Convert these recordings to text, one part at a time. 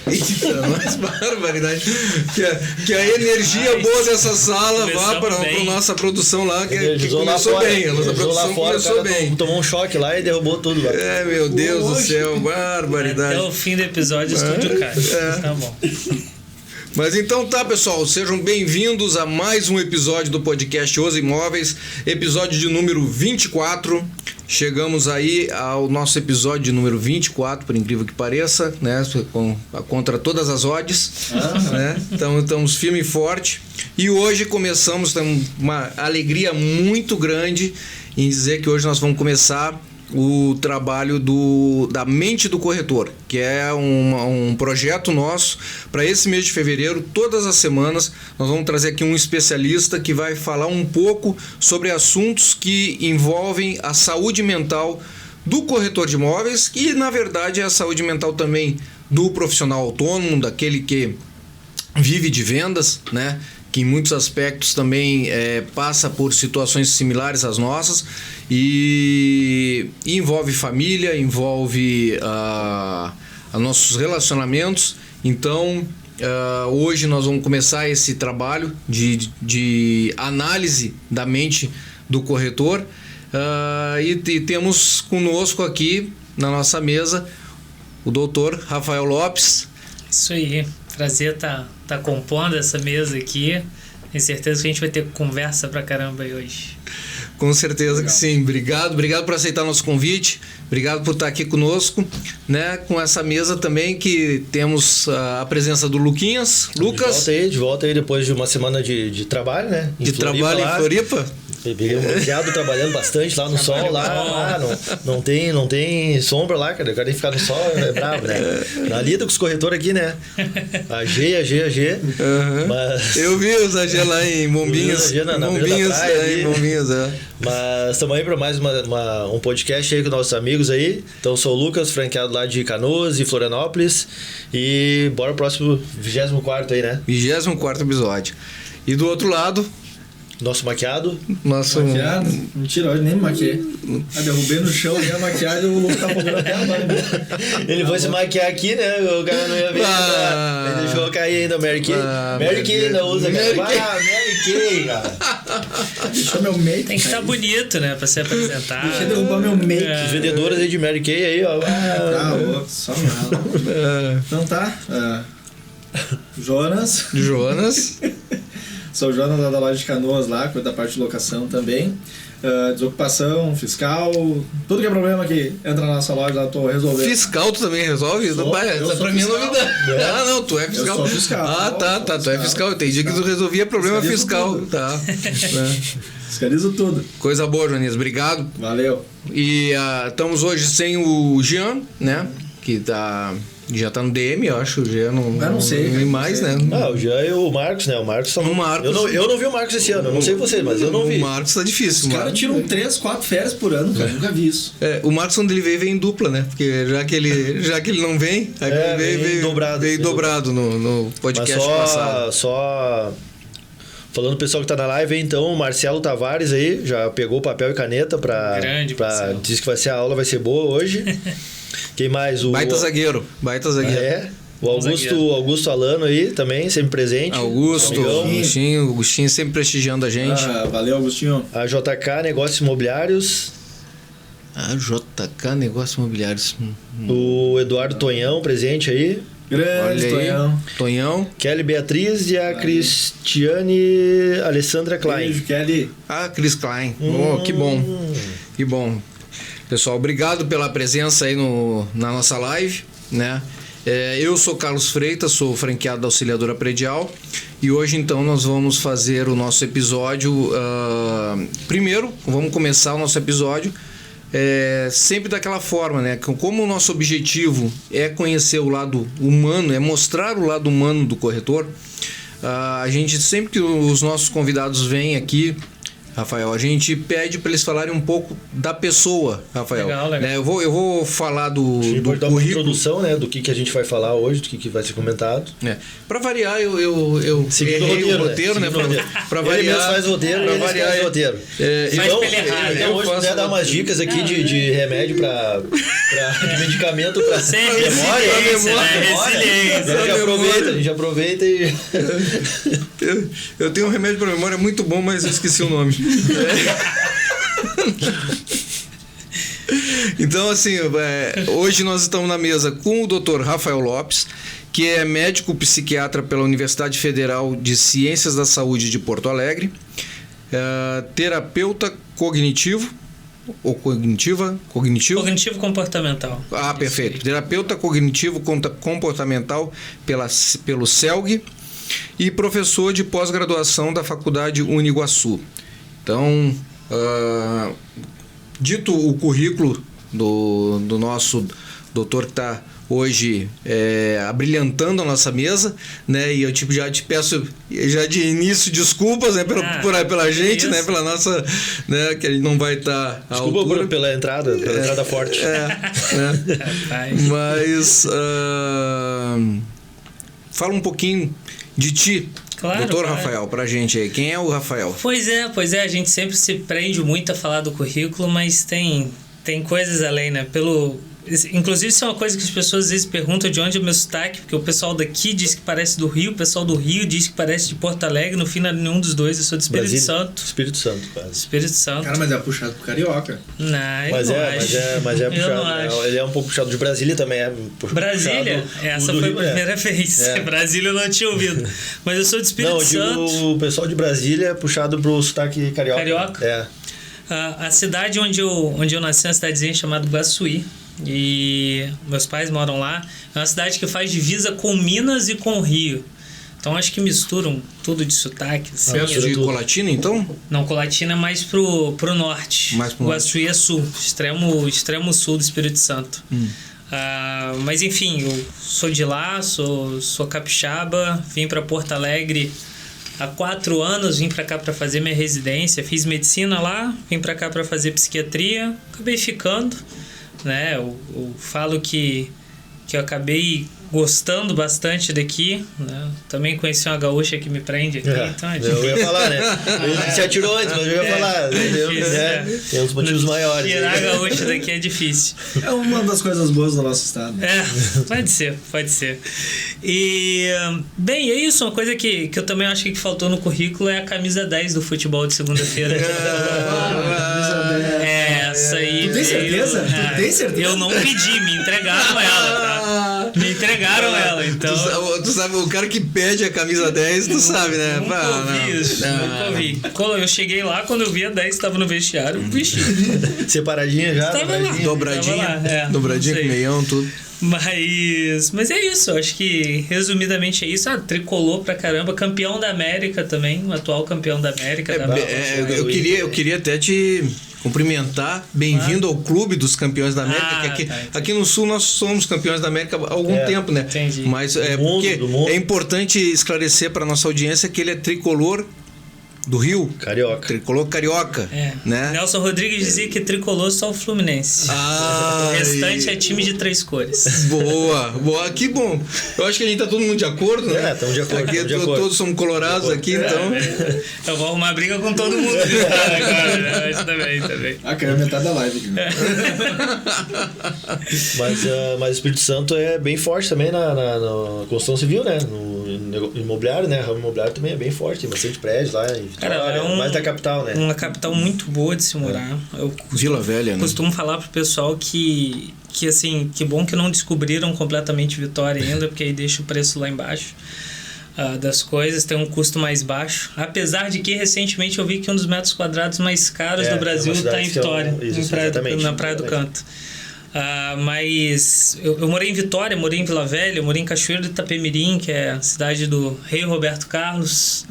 Eita, mas barbaridade. Que a energia boa dessa sala vá para a nossa produção lá, que começou bem. A nossa produção começou bem. Tomou um choque lá e derrubou tudo lá. Meu Deus do céu, barbaridade. Até o fim do episódio, estúdio cai. Tá bom. Mas então tá, pessoal, sejam bem-vindos a mais um episódio do podcast Os Imóveis, episódio de número 24. Chegamos aí ao nosso episódio de número 24, por incrível que pareça, né? Contra todas as odds, né? Então estamos firme e forte. E hoje começamos, temos uma alegria muito grande em dizer que hoje nós vamos começar o trabalho da Mente do Corretor, que é um projeto nosso para esse mês de fevereiro. Todas as semanas nós vamos trazer aqui um especialista que vai falar um pouco sobre assuntos que envolvem a saúde mental do corretor de imóveis e, na verdade, a saúde mental também do profissional autônomo, daquele que vive de vendas, né? Que em muitos aspectos também passa por situações similares às nossas e envolve família, envolve nossos relacionamentos. Então, hoje nós vamos começar esse trabalho de análise da mente do corretor e temos conosco aqui na nossa mesa o doutor Rafael Lopes. Isso aí, prazer tá compondo essa mesa aqui. Tenho certeza que a gente vai ter conversa pra caramba aí hoje. Com certeza que sim. Obrigado por aceitar nosso convite. Obrigado por estar aqui conosco, né? Com essa mesa também que temos a presença do Luquinhas. Lucas. De volta aí depois de uma semana de trabalho, né? Em Floripa. Peguei um bronzeado trabalhando bastante lá no sol, lá não tem sombra lá, cara. O cara tem que ficar no sol, é brabo, né? Na lida com os corretores aqui, né? AG. Uhum. Mas... Eu vi os AG lá em Bombinhas. Bombinhas, Mas estamos aí para mais um podcast aí com nossos amigos aí. Então, eu sou o Lucas, franqueado lá de Canoas e Florianópolis. E bora pro próximo 24º aí, né? 24º episódio. E do outro lado... Nosso maquiado. Maquiado? Mentira, hoje nem me maquiei. Derrubei no chão e a maquiagem eu vou ficar fazendo até agora. Ele foi se maquiar aqui, né? O cara não ia ver. Ele deixou cair ainda o Mary Kay. Mary Kay ainda usa, cara. Mary Kay, cara. Deixou meu make. Tem que estar bonito, né? Pra se apresentar. Deixa eu derrubar meu make. Os vendedores aí de Mary Kay aí, ó. Só mal. Então tá. Jonas. Sou o Jonas lá da loja de Canoas lá, cuido da parte de locação também. Desocupação, fiscal, tudo que é problema que entra na nossa loja lá, eu tô resolvendo. Fiscal tu também resolve? Essa pra mim é novidade. Não, tu é fiscal. Eu sou fiscal. Tu é fiscal. Eu entendi que tu resolvia problema fiscal. Tá. Fiscalizo tudo. Coisa boa, Jonas. Obrigado. Valeu. E estamos hoje sem o Jean, né? Que já tá no DM, eu acho. O Jean não sei. Não mais, né? O Jean e o Marcos, né? O Marcos tá... Eu não vi o Marcos esse ano. Eu não sei você, mas eu não vi. O Marcos tá difícil. Os caras tiram 3, 4 férias por ano, cara. Nunca vi isso. O Marcos, quando ele vem em dupla, né? Porque já que ele não vem, aí veio dobrado no podcast passado. Só falando pro pessoal que tá na live, então, o Marcelo Tavares aí já pegou papel e caneta pra diz que a aula vai ser boa hoje. Quem mais? Baita zagueiro. O Augusto Alano aí também, sempre presente. Augustinho sempre prestigiando a gente. Valeu, Augustinho. A JK Negócios Imobiliários. O Eduardo Tonhão presente aí. Grande Tonhão. Kelly Beatriz e a Cristiane Alessandra Klein. Beijo, Kelly. Cris Klein. Que bom. Pessoal, obrigado pela presença aí na nossa live, né? Eu sou Carlos Freitas, sou franqueado da Auxiliadora Predial e hoje então nós vamos fazer o nosso episódio. Primeiro, vamos começar o nosso episódio sempre daquela forma, né? Como o nosso objetivo é conhecer o lado humano, é mostrar o lado humano do corretor, a gente sempre que os nossos convidados vêm aqui, Rafael, a gente pede para eles falarem um pouco da pessoa, Rafael. Legal. Eu vou falar do dar uma introdução, né, do que a gente vai falar hoje, do que vai ser comentado. Para variar, eu errei o roteiro, né? Para variar. Ele mesmo faz roteiro, ele faz roteiro. Então, hoje puder dar umas dicas aqui de remédio para de medicamento para memória. A gente aproveita e... Eu tenho um remédio para memória muito bom, mas eu esqueci o nome. Então, assim, hoje nós estamos na mesa com o Dr. Rafael Lopes, que é médico psiquiatra pela Universidade Federal de Ciências da Saúde de Porto Alegre, terapeuta cognitivo ou cognitivo comportamental. Perfeito. Terapeuta cognitivo comportamental pelo CELG e professor de pós-graduação da Faculdade Uniguaçu. Então, dito o currículo do nosso doutor que está hoje abrilhantando a nossa mesa, né? E eu já te peço já de início desculpas, né? Pela gente, né? Pela nossa, né? Que a gente não vai estar à altura. Pela entrada forte. Mas fala um pouquinho de ti, doutor Rafael, pra gente aí. Quem é o Rafael? Pois é, a gente sempre se prende muito a falar do currículo, mas tem coisas além, né? Inclusive, isso é uma coisa que as pessoas às vezes perguntam de onde é o meu sotaque, porque o pessoal daqui diz que parece do Rio, o pessoal do Rio diz que parece de Porto Alegre, no fim não é nenhum dos dois, eu sou do Espírito Santo. Espírito Santo, quase. Espírito Santo. Cara, mas é puxado pro carioca. Não, mas é puxado. Ele é um pouco puxado de Brasília também. Brasília? Essa foi a primeira vez. Brasília eu não tinha ouvido. Mas eu sou do Espírito Santo. O pessoal de Brasília é puxado pro sotaque carioca. Carioca? A cidade onde eu nasci é uma cidadezinha chamada Guaçuí. E meus pais moram lá. É uma cidade que faz divisa com Minas e com o Rio. Então acho que misturam tudo de sotaque. Perto de Colatina, então? Não, Colatina é mais pro norte. Guaçuí é sul, extremo sul do Espírito Santo. Mas enfim, eu sou de lá, sou capixaba, vim para Porto Alegre há 4 anos, vim para cá para fazer minha residência, fiz medicina lá, vim para cá para fazer psiquiatria, acabei ficando. Né? Eu falo que eu acabei gostando bastante daqui, né? Também conheci uma gaúcha que me prende aqui. Então eu ia falar, né? Você atirou antes, mas eu ia falar. Tem uns motivos maiores. Tirar a gaúcha daqui é difícil. É uma das coisas boas do nosso estado. Pode ser. E, bem, é isso. Uma coisa que eu também acho que faltou no currículo é a camisa 10 do futebol de segunda-feira. Essa aí. Tu tem certeza? Tu tem certeza? Eu não pedi, me entregaram ela, tá? Me entregaram ela, então... Tu sabe, o cara que pede a camisa 10, tu sabe, né? Nunca ouvi. Quando eu cheguei lá, quando eu vi a 10, estava no vestiário, separadinha já? Tava lá. Dobradinha com meião, tudo. Mas é isso, acho que resumidamente é isso. Tricolor pra caramba, campeão da América também, o atual campeão da América. Eu queria até te cumprimentar, bem-vindo ao Clube dos Campeões da América, que aqui no Sul nós somos campeões da América há algum tempo, né? Entendi. Mas porque é importante esclarecer para nossa audiência que ele é tricolor do Rio. Carioca. Tricolor carioca. Né? Nelson Rodrigues dizia que tricolor só o Fluminense. O restante é time de 3 cores. Boa. Que bom. Eu acho que a gente tá todo mundo de acordo, né? Estamos de acordo. Aqui todos somos colorados aqui, então. Eu vou arrumar briga com todo mundo de estado agora, né? Mas também. Caiu metade da live aqui. Mas o Espírito Santo é bem forte também na construção civil, né? No imobiliário, né? O ramo imobiliário também é bem forte, tem bastante prédio lá em Vitória, mais da capital, né? Uma capital muito boa de se morar. Vila Velha, né? Costumo falar pro pessoal que assim, que bom que não descobriram completamente Vitória ainda, porque aí deixa o preço lá embaixo das coisas, tem um custo mais baixo. Apesar de que recentemente eu vi que um dos metros quadrados mais caros do Brasil está em Vitória, na Praia do Canto. Mas eu morei em Vitória, morei em Vila Velha, morei em Cachoeiro de Itapemirim, que é a cidade do rei Roberto Carlos.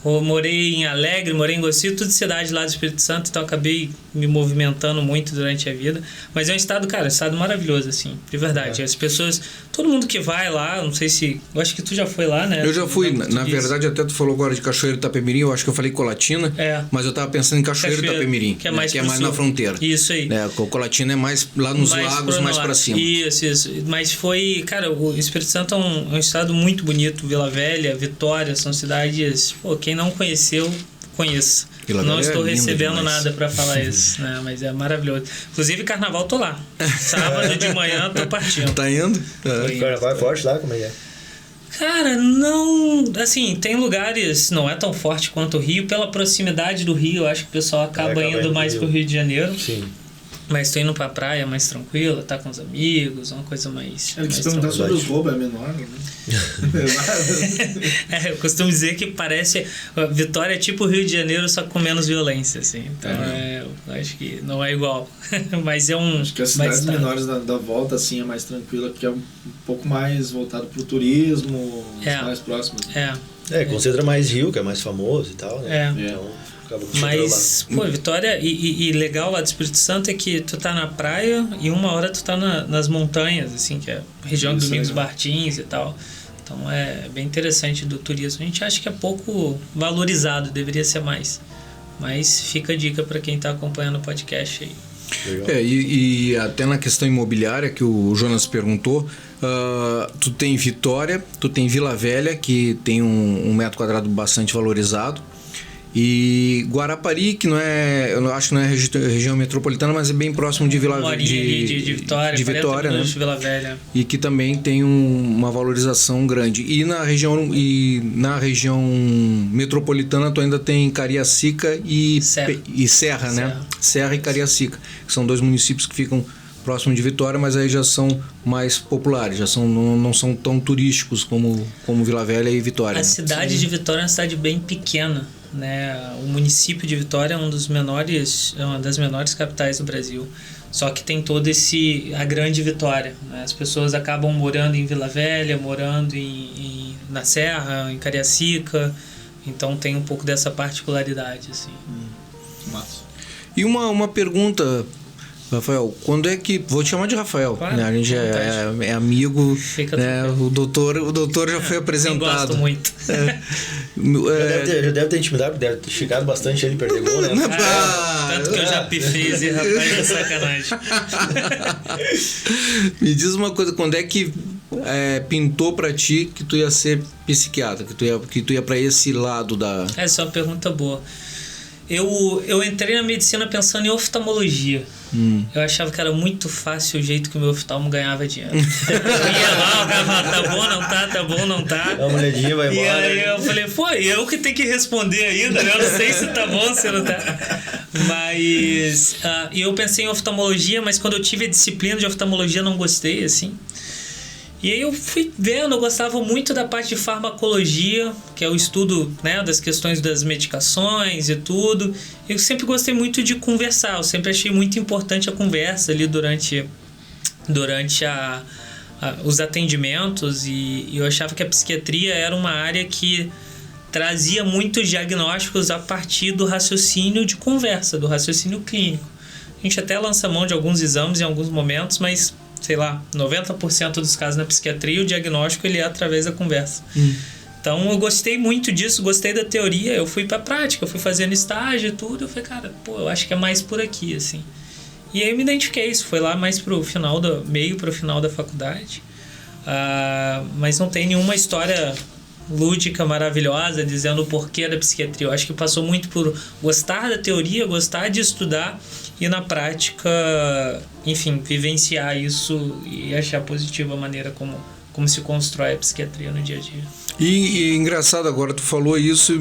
Eu morei em Alegre, morei em Gossi, tudo cidade lá do Espírito Santo, então acabei me movimentando muito durante a vida. Mas é um estado, cara, um estado maravilhoso, assim, de verdade. As pessoas, todo mundo que vai lá, não sei se... Eu acho que tu já foi lá, né? Eu já fui, na verdade, até tu falou agora de Cachoeiro de Itapemirim, eu acho que eu falei Colatina, mas eu tava pensando em Cachoeiro de Itapemirim, que é mais, que é mais na fronteira. Isso aí. Colatina é mais lá nos lagos, mais pra cima. Isso. Mas foi, cara, o Espírito Santo é um estado muito bonito, Vila Velha, Vitória, são cidades, quem não conheceu, conheço. Vila Não Velha estou recebendo demais. nada para falar isso, né? Mas é maravilhoso. Inclusive, carnaval tô lá. Sábado de manhã tô partindo. Tá indo? O carnaval é forte lá? Como é que é? Cara, não... Assim, tem lugares... Não é tão forte quanto o Rio. Pela proximidade do Rio, eu acho que o pessoal acaba indo mais pro Rio de Janeiro. Sim. Mas tô indo pra praia mais tranquila, tá com os amigos, uma coisa mais... Eu quis perguntar sobre os roubos, é menor, né? Eu costumo dizer que parece... Vitória é tipo o Rio de Janeiro, só com menos violência, assim. Então, eu acho que não é igual. Mas é um... Acho que as cidades menores da volta, assim, é mais tranquila, porque é um pouco mais voltado pro turismo, mais próximo. Concentra mais Rio, que é mais famoso e tal, né? Então... Mas, pô, Vitória, e legal lá do Espírito Santo é que tu tá na praia e uma hora tu tá nas montanhas, assim, que é a região de Domingos Martins e tal. Então é bem interessante do turismo. A gente acha que é pouco valorizado, deveria ser mais. Mas fica a dica para quem tá acompanhando o podcast aí. E até na questão imobiliária que o Jonas perguntou, tu tem Vitória, tu tem Vila Velha, que tem um metro quadrado bastante valorizado. E Guarapari, que não é, eu acho que não é região metropolitana, mas é bem próximo de Vila Velha. De Vitória, né? De Vila Velha. E que também tem uma valorização grande. E na região metropolitana tu ainda tem Cariacica e Serra, né? Serra e Cariacica, que são 2 municípios que ficam próximo de Vitória, mas aí já são mais populares, não são tão turísticos como Vila Velha e Vitória. A cidade de Vitória é uma cidade bem pequena, né? O município de Vitória é uma das menores capitais do Brasil. Só que tem a grande Vitória, né? As pessoas acabam morando em Vila Velha, morando na Serra, em Cariacica. Então tem um pouco dessa particularidade, assim. Massa. E uma pergunta, Rafael, quando é que... Vou te chamar de Rafael, claro, né? A gente é amigo, né? O doutor já foi apresentado. Eu gosto muito. Já deve ter intimidado, deve ter chegado bastante ele perder gol, né? Tanto que eu já pifei esse rapaz, é sacanagem. Me diz uma coisa, quando é que pintou pra ti que tu ia ser psiquiatra, que tu ia pra esse lado da... Essa é uma pergunta boa. Eu entrei na medicina pensando em oftalmologia. Eu achava que era muito fácil o jeito que o meu oftalmo ganhava dinheiro. Eu ia lá, o cara falava, tá bom, não tá, tá bom, não tá. Dá uma olhadinha, vai embora. E aí eu falei, pô, eu que tenho que responder ainda, né? Eu não sei se tá bom, se não tá. Mas eu pensei em oftalmologia, mas quando eu tive a disciplina de oftalmologia não gostei, assim. E aí eu fui vendo, eu gostava muito da parte de farmacologia, que é o estudo, né, das questões das medicações e tudo. Eu sempre gostei muito de conversar, eu sempre achei muito importante a conversa ali durante os atendimentos, e eu achava que a psiquiatria era uma área que trazia muitos diagnósticos a partir do raciocínio de conversa, do raciocínio clínico. A gente até lança mão de alguns exames em alguns momentos, mas... sei lá, 90% dos casos na psiquiatria, o diagnóstico ele é através da conversa. Então eu gostei muito disso, gostei da teoria, eu fui pra prática, eu fui fazendo estágio e tudo, eu falei, cara, eu acho que é mais por aqui, assim. E aí eu me identifiquei, isso foi lá mais pro final meio pro final da faculdade. Mas não tem nenhuma história lúdica, maravilhosa, dizendo o porquê da psiquiatria. Eu acho que passou muito por gostar da teoria, gostar de estudar e na prática, enfim, vivenciar isso e achar positiva a maneira como se constrói a psiquiatria no dia a dia. E engraçado agora, tu falou isso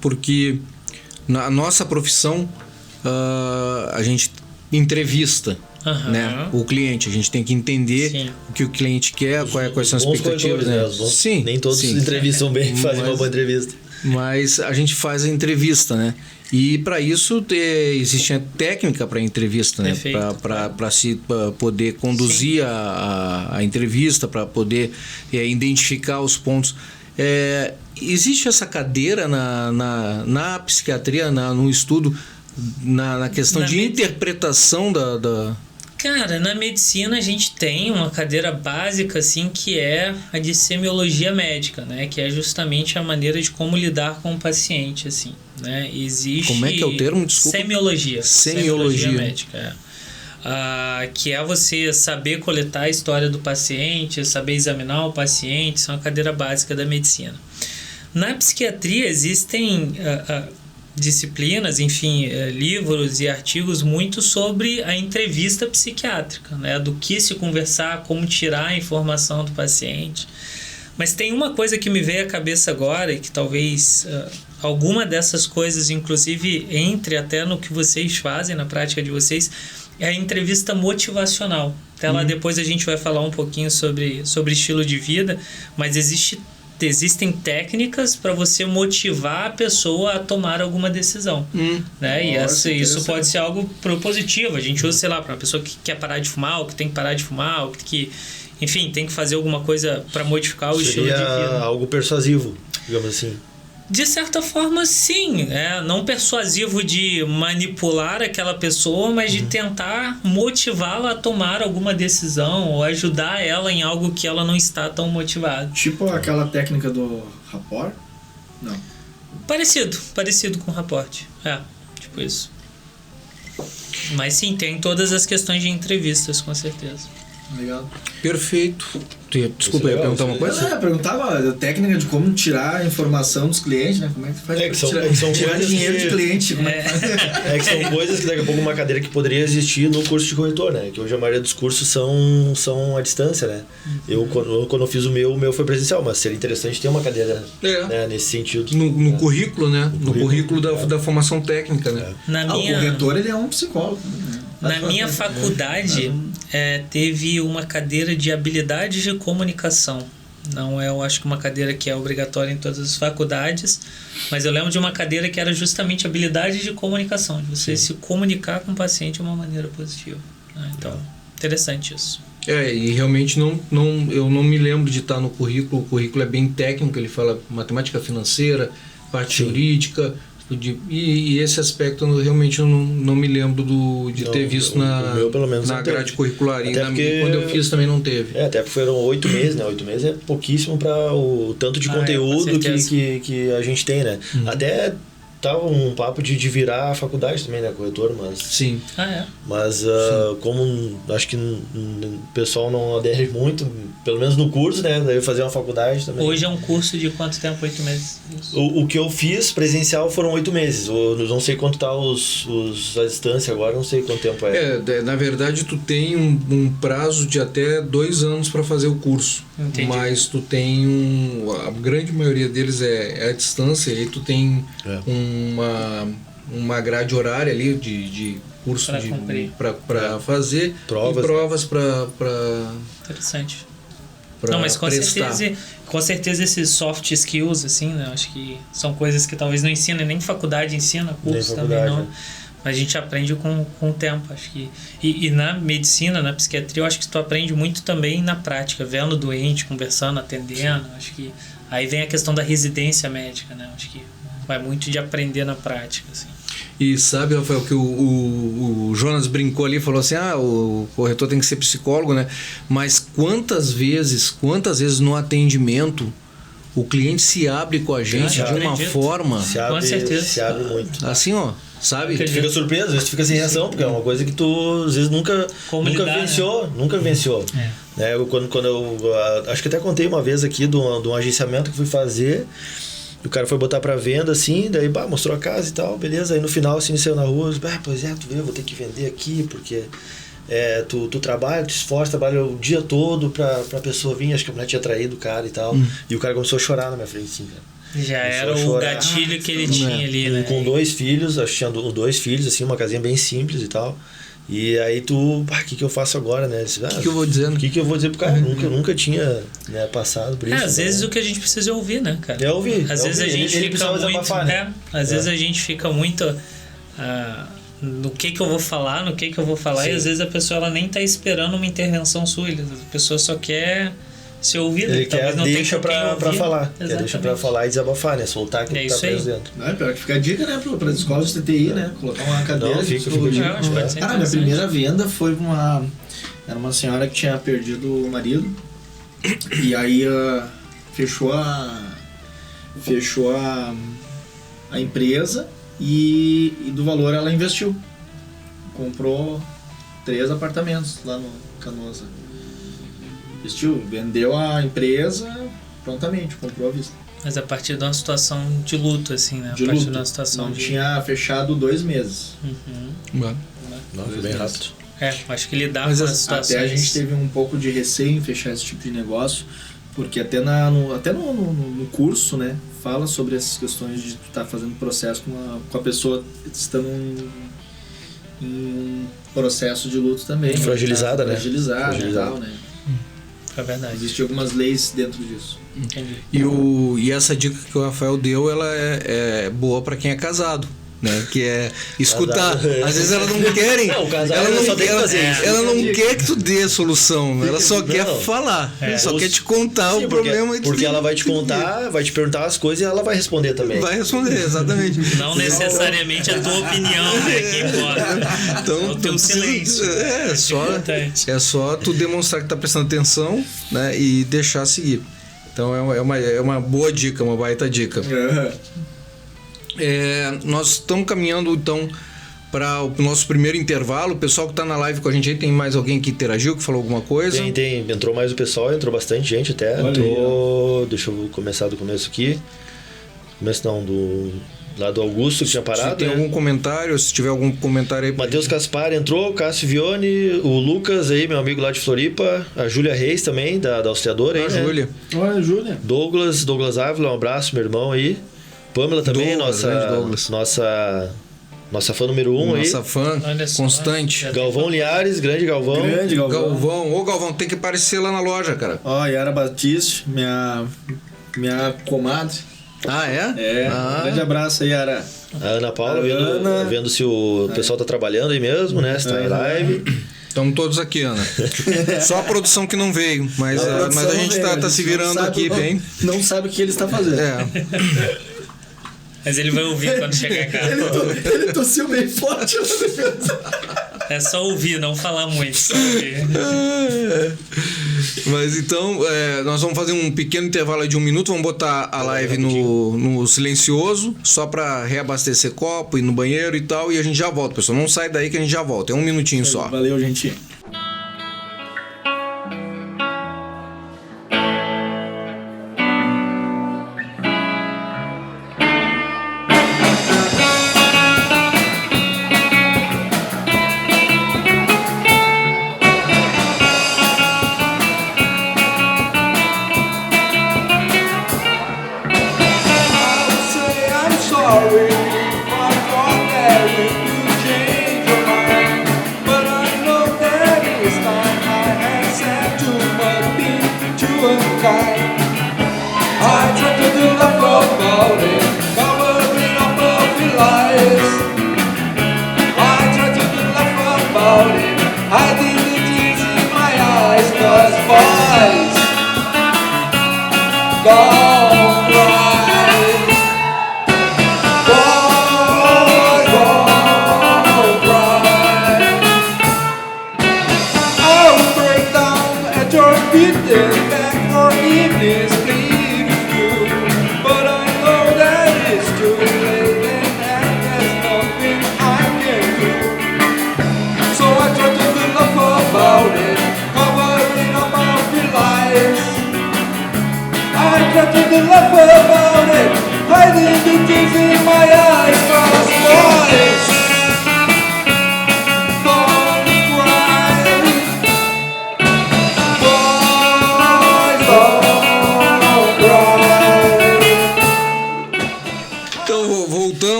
porque na nossa profissão a gente entrevista, né, o cliente, a gente tem que entender o que o cliente quer, quais são as expectativas, né? Sim, nem todos entrevistam bem, fazem uma boa entrevista. Mas a gente faz a entrevista, né? E para isso existe a técnica para entrevista, né? Para se poder conduzir a entrevista, para poder identificar os pontos. Existe essa cadeira na psiquiatria, no estudo, na questão de interpretação da... Cara, na medicina a gente tem uma cadeira básica, assim, que é a de semiologia médica, né? Que é justamente a maneira de como lidar com o paciente, assim, né? Existe... Como é que é o termo? Desculpa. Semiologia médica, que é você saber coletar a história do paciente, saber examinar o paciente, isso é uma cadeira básica da medicina. Na psiquiatria existem disciplinas, enfim, livros e artigos muito sobre a entrevista psiquiátrica, né? Do que se conversar, como tirar a informação do paciente. Mas tem uma coisa que me veio à cabeça agora e que talvez alguma dessas coisas, inclusive, entre até no que vocês fazem na prática de vocês, é a entrevista motivacional. Até lá depois a gente vai falar um pouquinho sobre estilo de vida, mas existem técnicas para você motivar a pessoa a tomar alguma decisão, né? Nossa, E isso pode ser algo propositivo. A gente usa, sei lá, para uma pessoa que quer parar de fumar, ou que tem que parar de fumar, ou que, enfim, tem que fazer alguma coisa para modificar o estilo de vida. Algo persuasivo, digamos assim. De certa forma, sim. Não persuasivo de manipular aquela pessoa, mas de tentar motivá-la a tomar alguma decisão ou ajudar ela em algo que ela não está tão motivada. Tipo aquela técnica do rapport? Não. Parecido com o rapport. Tipo isso. Mas sim, tem todas as questões de entrevistas, com certeza. Legal. Perfeito. Desculpa, eu ia perguntar uma coisa? Eu perguntava a técnica de como tirar a informação dos clientes, né? Como é que faz tirar dinheiro de cliente? Que são coisas que daqui a pouco uma cadeira que poderia existir no curso de corretor, né? Que hoje a maioria dos cursos são à distância, né? Eu, quando eu fiz o meu foi presencial, mas seria interessante ter uma cadeira né, nesse sentido. No currículo, né? No currículo da formação técnica, né? O corretor, ele é um psicólogo, né? Na minha faculdade, teve uma cadeira de habilidades de comunicação. Não é, eu acho que uma cadeira que é obrigatória em todas as faculdades, mas eu lembro de uma cadeira que era justamente habilidades de comunicação, de você se comunicar com o paciente de uma maneira positiva. Então, interessante isso. E realmente eu não me lembro de estar no currículo. O currículo é bem técnico, ele fala matemática financeira, parte jurídica. E esse aspecto eu realmente não me lembro de ter visto na grade curricular. E quando eu fiz também não teve. Até porque foram 8 meses, né? 8 meses é pouquíssimo para o tanto de conteúdo que a gente tem, né? Até tava um papo de virar a faculdade também, né? Corretor, mas... Sim. Mas como acho que o pessoal não adere muito, pelo menos no curso, né? Daí fazer uma faculdade também. Hoje é um curso de quanto tempo? 8 meses? O que eu fiz presencial foram 8 meses. Eu não sei quanto tá a distância agora, não sei quanto tempo é. Na verdade, tu tem um prazo de até 2 anos para fazer o curso. Entendi. Mas tu tem a grande maioria deles é à distância, e aí tu tem uma grade horária ali de curso para fazer provas para interessante. Não, mas com certeza esses soft skills, assim, né? Acho que são coisas que talvez não ensina, nem faculdade ensina, curso também não. Mas a gente aprende com o tempo, acho que... E na medicina, na psiquiatria, eu acho que tu aprende muito também na prática, vendo o doente, conversando, atendendo. Acho que aí vem a questão da residência médica, né? Acho que vai muito de aprender na prática, assim. E sabe, Rafael, que o Jonas brincou ali, falou assim, o corretor tem que ser psicólogo, né? Mas quantas vezes no atendimento o cliente se abre com a gente de uma forma... Com certeza. Se abre muito. Assim, sabe? Tu fica surpreso, às vezes tu fica sem reação, porque é uma coisa que tu às vezes nunca venciou. Né? Quando eu acho que até contei uma vez aqui de um agenciamento que fui fazer, o cara foi botar pra venda assim, daí mostrou a casa e tal, beleza, aí no final assim, saiu na rua, pois é, tu vê, eu vou ter que vender aqui, porque tu trabalha, tu esforça, trabalha o dia todo pra pessoa vir, acho que a mulher tinha traído o cara e tal, e o cara começou a chorar na minha frente assim, cara. Já era o gatilho que ele tinha ali, né? Com 2 filhos, acho que tinha 2 filhos, assim, uma casinha bem simples e tal. E aí o que eu faço agora, né? O que eu vou dizer? O que eu vou dizer pro cara? Eu nunca tinha passado por isso. Às vezes o que a gente precisa é ouvir, né, cara? Ouvir. Às vezes a gente fica muito... Desabafar, né? Às vezes a gente fica muito... no que eu vou falar, Sim. E às vezes a pessoa ela nem tá esperando uma intervenção sua. A pessoa só quer... ser ouvida, ele talvez não deixa tenha pra falar. Quer deixa pra falar e desabafar, né? Soltar aquilo que tá preso dentro. Pior que fica a dica, né? Para as escolas de TTI, né? Colocar uma cadeira de psicologia. Minha primeira venda foi era uma senhora que tinha perdido o marido. E aí fechou a empresa e do valor ela investiu. Comprou 3 apartamentos lá no Canoas. Vendeu a empresa, prontamente, comprou à vista. Mas a partir de uma situação de luto, assim, né? De a partir luto. de uma situação Não de... tinha fechado 2 meses. Não, foi bem rápido. Acho que lidar com as situações... Até a gente teve um pouco de receio em fechar esse tipo de negócio, porque até no curso, né, fala sobre essas questões de tu estar fazendo processo com a pessoa estando em um processo de luto também. Fragilizada, né? Fragilizada e tal, né? É verdade. Existem algumas leis dentro disso. Entendi. E essa dica que o Rafael deu, ela é boa para quem é casado. Né? Que é escutar. Às vezes elas não querem. Não, o casal ela não, só tem que fazer isso. Ela não quer que tu dê a solução. Ela só quer falar. Só quer te contar o problema. Porque ela vai te contar, vai te perguntar as coisas e ela vai responder também. Vai responder, exatamente. Não necessariamente a tua opinião, né? Que importa. Então, o teu silêncio. É só tu demonstrar que tá prestando atenção, né? E deixar seguir. Então é uma boa dica, uma baita dica. Nós estamos caminhando então para o nosso primeiro intervalo. O pessoal que está na live com a gente aí, tem mais alguém que interagiu, que falou alguma coisa? Tem. Entrou mais o pessoal, entrou bastante gente até. Deixa eu começar do começo aqui. Lá do Augusto, que tinha parado. Se tem algum comentário, se tiver algum comentário aí. Matheus Caspar entrou, Cássio Vione, o Lucas aí, meu amigo lá de Floripa, a Júlia Reis também, da Auxiliadora aí, né? Júlia. Olha, Júlia. Douglas Ávila, um abraço, meu irmão aí. Pamela também, Douglas. nossa fã número 1 aí. Nossa fã constante. Galvão Linhares, grande Galvão. Ô Galvão, tem que aparecer lá na loja, cara. Yara Batiste, minha comadre. Ah, é? Grande abraço aí, Yara. A Ana Paula, vendo se o pessoal tá trabalhando aí mesmo, né? Se tá em live. Estamos todos aqui, Ana. Só a produção que não veio, mas a gente tá se virando aqui bem. Não sabe o que ele está fazendo. Mas ele vai ouvir quando chegar em casa. Ele tossiu bem forte. É só ouvir, não falar muito. Só ouvir. Mas então, nós vamos fazer um pequeno intervalo de 1 minuto. Vamos botar a live no silencioso, só para reabastecer copo, ir no banheiro e tal. E a gente já volta, pessoal. Não sai daí que a gente já volta. É 1 minutinho só. Valeu, gente.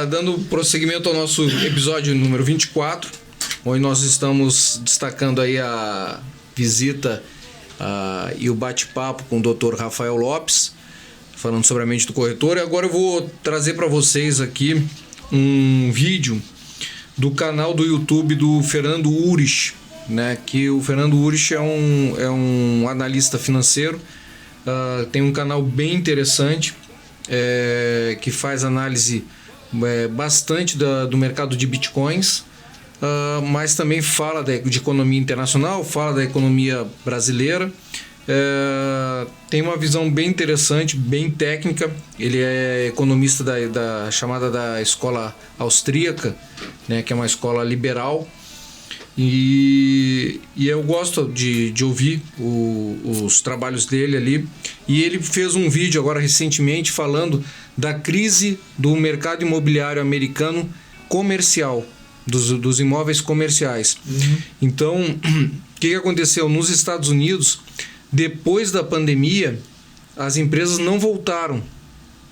Dando prosseguimento ao nosso episódio número 24, onde nós estamos destacando aí a visita e o bate-papo com o Dr. Rafael Lopes, falando sobre a mente do corretor. E agora eu vou trazer para vocês aqui um vídeo do canal do YouTube do Fernando Urich, né? Que o Fernando Urich é um analista financeiro, tem um canal bem interessante, que faz análise bastante do mercado de bitcoins, mas também fala de economia internacional, fala da economia brasileira. Tem uma visão bem interessante, bem técnica. Ele é economista da chamada da escola austríaca, né, que é uma escola liberal. E eu gosto de ouvir os trabalhos dele ali. E ele fez um vídeo agora recentemente falando da crise do mercado imobiliário americano comercial, dos imóveis comerciais. Então, o que aconteceu? Nos Estados Unidos, depois da pandemia, as empresas não voltaram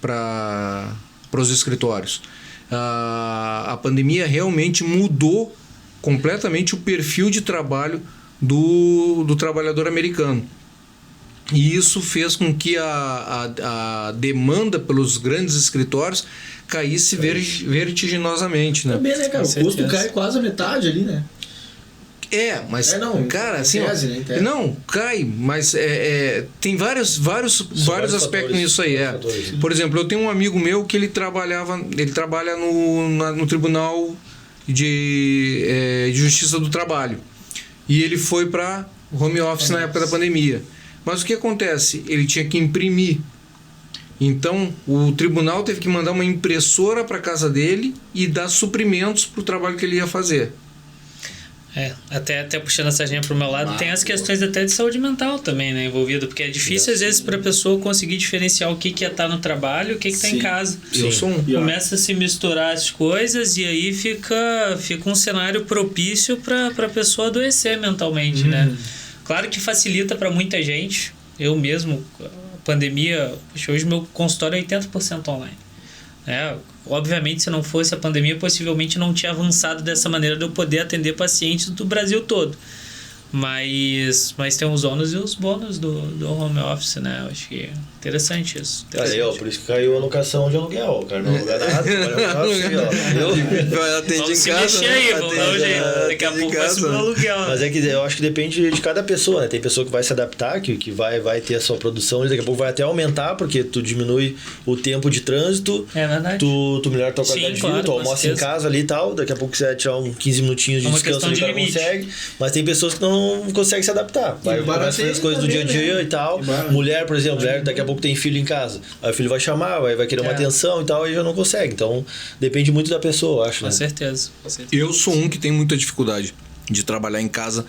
para os escritórios. A pandemia realmente mudou completamente o perfil de trabalho do trabalhador americano. E isso fez com que a demanda pelos grandes escritórios caísse vertiginosamente, né? Também, né, cara? O custo cai quase a metade ali, né? Mas, não, cara, assim, tese, né? não, cai, mas tem vários aspectos nisso aí. Por exemplo, eu tenho um amigo meu que ele trabalha no Tribunal de Justiça do Trabalho. E ele foi para home office na época da pandemia. Mas o que acontece? Ele tinha que imprimir. Então, o tribunal teve que mandar uma impressora para casa dele e dar suprimentos para o trabalho que ele ia fazer. Até puxando essa linha pro meu lado, tem as questões até de saúde mental também, né, envolvida, porque é difícil às vezes para a pessoa conseguir diferenciar o que é estar no trabalho e o que está em casa. Começa a se misturar as coisas e aí fica um cenário propício para a pessoa adoecer mentalmente, né? Claro que facilita para muita gente. Eu mesmo, a pandemia, hoje meu consultório é 80% online. Obviamente, se não fosse a pandemia, possivelmente não tinha avançado dessa maneira de eu poder atender pacientes do Brasil todo. Mas tem os ônus e os bônus do home office, né? Eu acho que é interessante isso. Por isso que caiu a locação de aluguel, cara. Não aluga nada, vamos se mexer aí, vamos dar um jeito. Daqui a pouco vai subir o aluguel. Mas é que eu acho que depende de cada pessoa, né? Tem pessoa que vai se adaptar, que vai ter a sua produção, e daqui a pouco vai até aumentar, porque tu diminui o tempo de trânsito. É verdade. Tu melhora a tua qualidade de vida, tu almoça em casa ali e tal, daqui a pouco você vai tirar uns 15 minutinhos de descanso ali, o cara consegue. Mas tem pessoas que não conseguem se adaptar. Vai fazer as coisas do dia a dia e tal. Mulher, por exemplo, daqui a pouco tem filho em casa. Aí o filho vai chamar, vai querer uma atenção e tal, e já não consegue. Então, depende muito da pessoa, eu acho. Com certeza. Eu sou um que tem muita dificuldade de trabalhar em casa,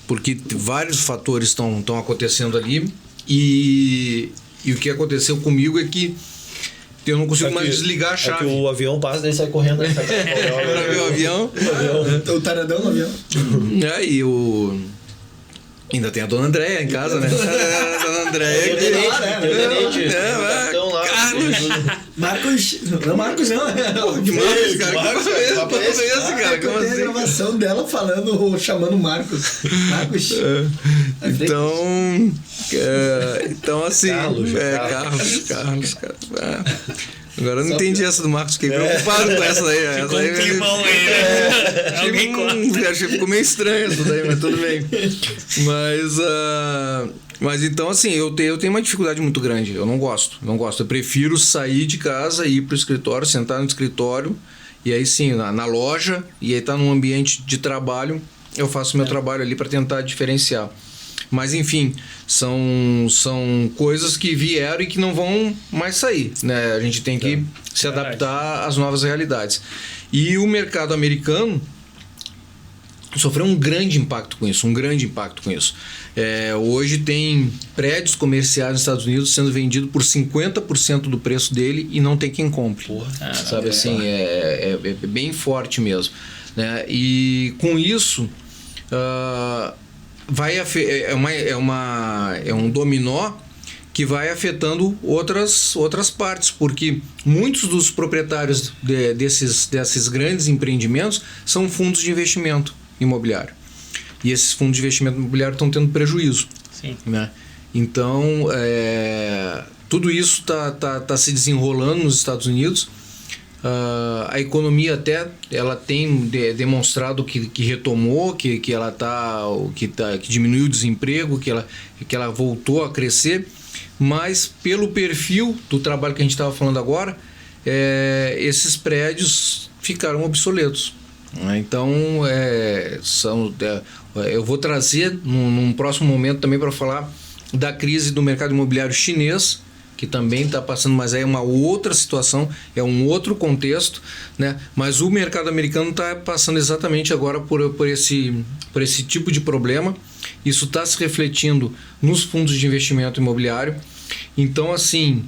porque vários fatores estão acontecendo ali, e o que aconteceu comigo é que eu não consigo mais desligar a chave. O avião passa, daí sai correndo. O avião. O taradão no avião. E ainda tem a Dona Andréia em casa, né? A Dona Andréia. Marcos. Não, Marcos não. Que Marcos, cara? Marcos, Como é esse, cara? Como assim? Tem a gravação dela chamando Marcos. Marcos. Então assim. Carlos, cara. Agora eu não entendi essa do Marcos, fiquei preocupado com essa daí. Ficou um climão aí, né? Ficou meio estranho isso daí, mas tudo bem. Mas então, assim, eu tenho uma dificuldade muito grande. Eu não gosto. Eu prefiro sair de casa, ir pro escritório, sentar no escritório, e aí sim, na loja, e aí tá num ambiente de trabalho, eu faço meu trabalho ali para tentar diferenciar. Mas, enfim, são coisas que vieram e que não vão mais sair, né? A gente tem que se adaptar às novas realidades. E o mercado americano sofreu um grande impacto com isso. Hoje tem prédios comerciais nos Estados Unidos sendo vendidos por 50% do preço dele e não tem quem compre. Sabe assim, é bem forte mesmo, né? E com isso... é um dominó que vai afetando outras partes, porque muitos dos proprietários desses grandes empreendimentos são fundos de investimento imobiliário. E esses fundos de investimento imobiliário estão tendo prejuízo. Sim. Né? Então, tudo isso tá se desenrolando nos Estados Unidos. A economia ela tem demonstrado que retomou, que diminuiu o desemprego, que ela voltou a crescer, mas pelo perfil do trabalho que a gente estava falando agora, esses prédios ficaram obsoletos. Então, eu vou trazer num próximo momento também para falar da crise do mercado imobiliário chinês, que também está passando, mas aí é uma outra situação, é um outro contexto, né? Mas o mercado americano está passando exatamente agora por esse tipo de problema. Isso está se refletindo nos fundos de investimento imobiliário. Então, assim,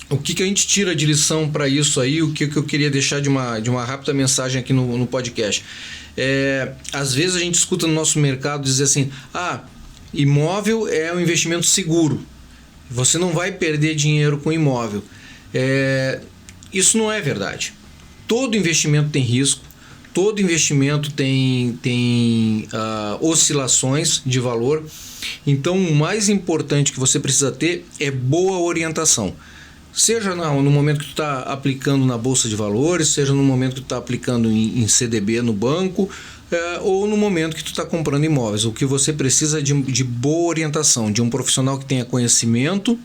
o que a gente tira de lição para isso aí, o que eu queria deixar de uma rápida mensagem aqui no podcast. Às vezes a gente escuta no nosso mercado dizer assim, imóvel é um investimento seguro, você não vai perder dinheiro com imóvel. Isso não é verdade. Todo investimento tem risco, todo investimento tem oscilações de valor. Então o mais importante que você precisa ter é boa orientação. Seja no momento que tu está aplicando na Bolsa de Valores, seja no momento que tu está aplicando em CDB no banco, ou no momento que tu está comprando imóveis. O que você precisa é de boa orientação, de um profissional que tenha conhecimento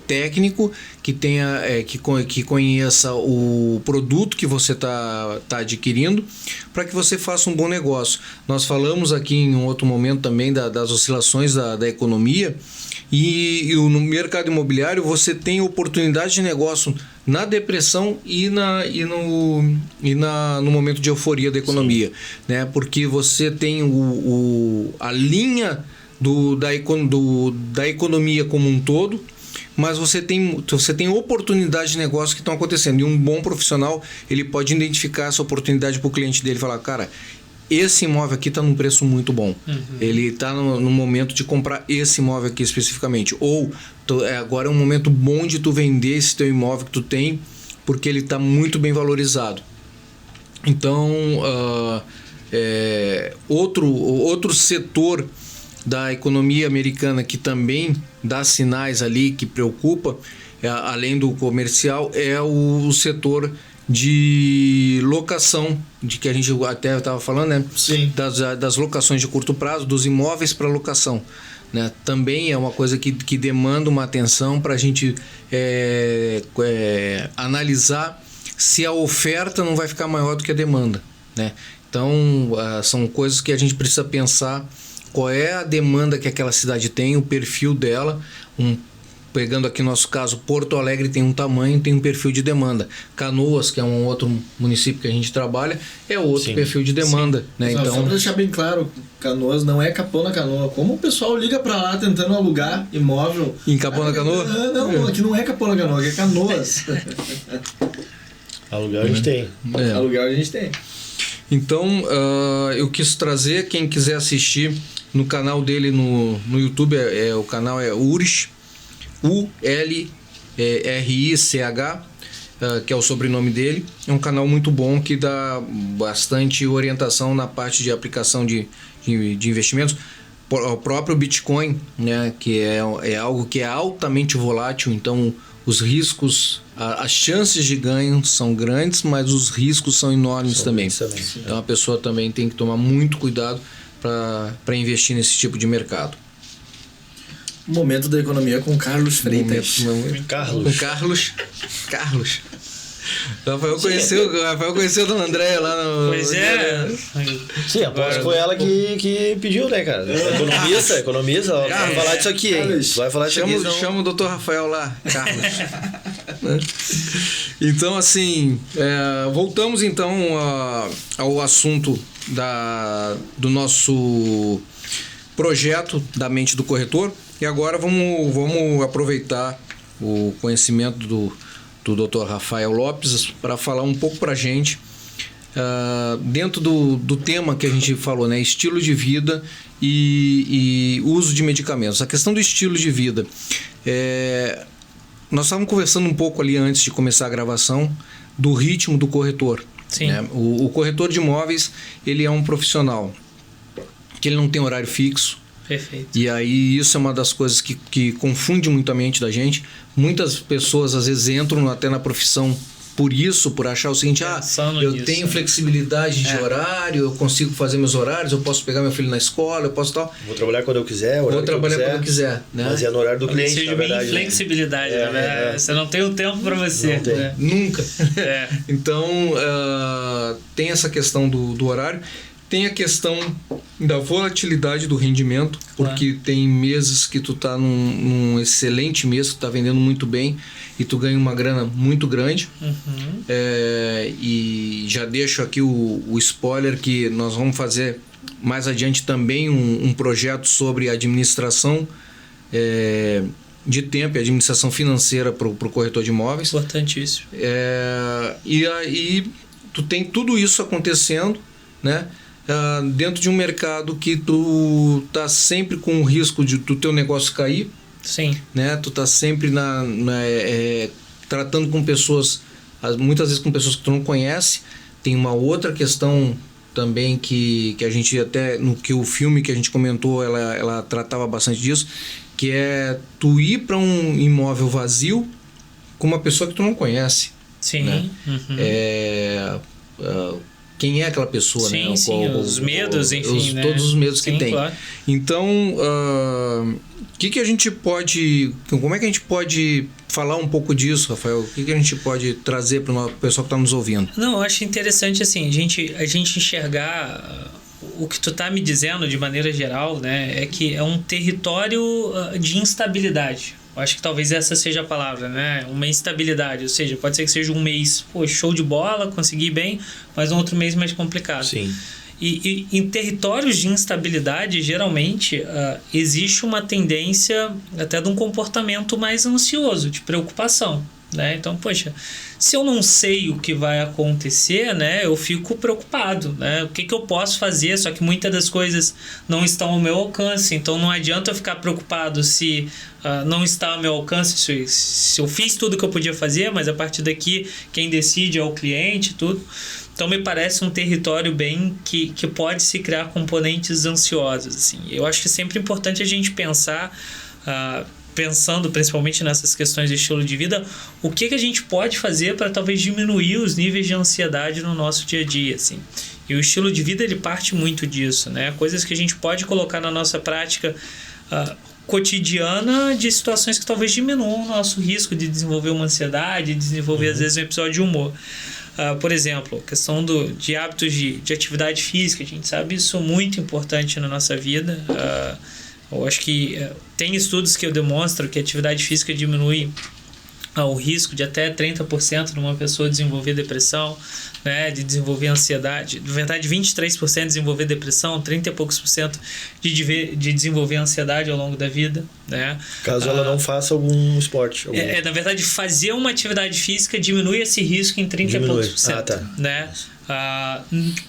técnico, que conheça o produto que você está adquirindo, para que você faça um bom negócio. Nós falamos aqui em um outro momento também das oscilações da economia, e no mercado imobiliário você tem oportunidade de negócio na depressão e no momento de euforia da economia, né? Porque você tem a linha da economia como um todo, mas você tem oportunidades de negócio que estão acontecendo, e um bom profissional ele pode identificar essa oportunidade para o cliente dele e falar, cara, esse imóvel aqui está num preço muito bom, ele está no momento de comprar esse imóvel aqui especificamente, ou agora é um momento bom de tu vender esse teu imóvel que tu tem, porque ele está muito bem valorizado. Então outro setor da economia americana que também dá sinais ali que preocupa, além do comercial, é o setor de locação, de que a gente até estava falando, né? Sim. Das locações de curto prazo, dos imóveis para locação, né? Também é uma coisa que demanda uma atenção para a gente analisar se a oferta não vai ficar maior do que a demanda, né? Então são coisas que a gente precisa pensar. Qual é a demanda que aquela cidade tem, o perfil dela. Pegando aqui nosso caso, Porto Alegre tem um tamanho, tem um perfil de demanda. Canoas, que é um outro município que a gente trabalha, é outro perfil de demanda. Né? Então, só para deixar bem claro, Canoas não é Capão na Canoa. Como o pessoal liga para lá tentando alugar imóvel... Em Capão na Canoa? Não, aqui não é Capão na Canoa, aqui é Canoas. Aluguel a gente tem. Aluguel a gente tem. Então, eu quis trazer, quem quiser assistir, no canal dele no YouTube, o canal é Ulrich, Ulrich, que é o sobrenome dele. É um canal muito bom que dá bastante orientação na parte de aplicação de investimentos. O próprio Bitcoin, né, que é algo que é altamente volátil, então os riscos, as chances de ganho são grandes, mas os riscos são enormes também. Então a pessoa também tem que tomar muito cuidado para investir nesse tipo de mercado. Momento da economia com Carlos Freitas. Carlos. Rafael conheceu a dona Andréia lá no... Pois é. Sim, aposto que foi ela que pediu, né, cara? Economista, ó, vai falar disso aqui, hein? Vai falar disso aqui. Chama o doutor Rafael lá, Carlos. Então, assim, voltamos então ao assunto do nosso projeto da mente do corretor. E agora vamos aproveitar o conhecimento do Dr. Rafael Lopes para falar um pouco para a gente dentro do tema que a gente falou, né? Estilo de vida e uso de medicamentos. A questão do estilo de vida, nós estávamos conversando um pouco ali antes de começar a gravação do ritmo do corretor. Sim. Né? O corretor de imóveis, ele é um profissional que ele não tem horário fixo. Perfeito. E aí isso é uma das coisas que confunde muito a mente da gente. Muitas pessoas às vezes entram até na profissão por achar o seguinte, eu tenho flexibilidade de horário, eu consigo fazer meus horários, eu posso pegar meu filho na escola, eu posso tal. Vou trabalhar quando eu quiser, quando eu quiser, né? Mas é no horário do cliente, na verdade. Flexibilidade, né? Você não tem o tempo para você. Não tem. Nunca. Então, tem essa questão do horário. tem a questão da volatilidade do rendimento, porque tem meses que tu tá num excelente mês, que tu tá vendendo muito bem e tu ganha uma grana muito grande. E já deixo aqui o spoiler que nós vamos fazer mais adiante também um projeto sobre administração de tempo e administração financeira para o corretor de imóveis. Importantíssimo. E aí tu tem tudo isso acontecendo, né? Dentro de um mercado que tu tá sempre com o risco do teu negócio cair. Sim. Né? Tu tá sempre tratando com pessoas, muitas vezes com pessoas que tu não conhece. Tem uma outra questão também que a gente até, no que o filme que a gente comentou, ela tratava bastante disso, que é tu ir para um imóvel vazio com uma pessoa que tu não conhece. Sim. Né? Quem é aquela pessoa, sim, né? Sim, os medos, enfim, né? Todos os medos que tem. Claro. Então, que a gente pode... Como é que a gente pode falar um pouco disso, Rafael? O que a gente pode trazer para o pessoal que está nos ouvindo? Não, eu acho interessante, assim, a gente enxergar... O que tu tá me dizendo, de maneira geral, né? É que é um território de instabilidade. Eu acho que talvez essa seja a palavra, né? Uma instabilidade, ou seja, pode ser que seja um mês, show de bola, consegui bem, mas um outro mês mais complicado. Sim. E em territórios de instabilidade, geralmente, existe uma tendência até de um comportamento mais ansioso, de preocupação, né? Então, poxa, se eu não sei o que vai acontecer, né, eu fico preocupado, né? O que eu posso fazer? Só que muitas das coisas não estão ao meu alcance, então não adianta eu ficar preocupado se não está ao meu alcance, se eu fiz tudo que eu podia fazer, mas a partir daqui quem decide é o cliente, tudo. Então me parece um território bem que pode se criar componentes ansiosos, assim. Eu acho que é sempre importante a gente pensar, pensando principalmente nessas questões de estilo de vida, o que a gente pode fazer para talvez diminuir os níveis de ansiedade no nosso dia a dia, assim. E o estilo de vida, ele parte muito disso, né? Coisas que a gente pode colocar na nossa prática cotidiana de situações que talvez diminuam o nosso risco de desenvolver uma ansiedade, de desenvolver às vezes um episódio de humor. Por exemplo, questão de hábitos de atividade física, a gente sabe isso muito importante na nossa vida. Eu acho que tem estudos que demonstram que a atividade física diminui o risco de até 30% numa pessoa desenvolver depressão, né, de desenvolver ansiedade. Na verdade, 23% de desenvolver depressão, 30 e poucos % de desenvolver ansiedade ao longo da vida, né? Caso ela não faça algum esporte. Na verdade, fazer uma atividade física diminui esse risco em 30 e poucos %. Tá. Né?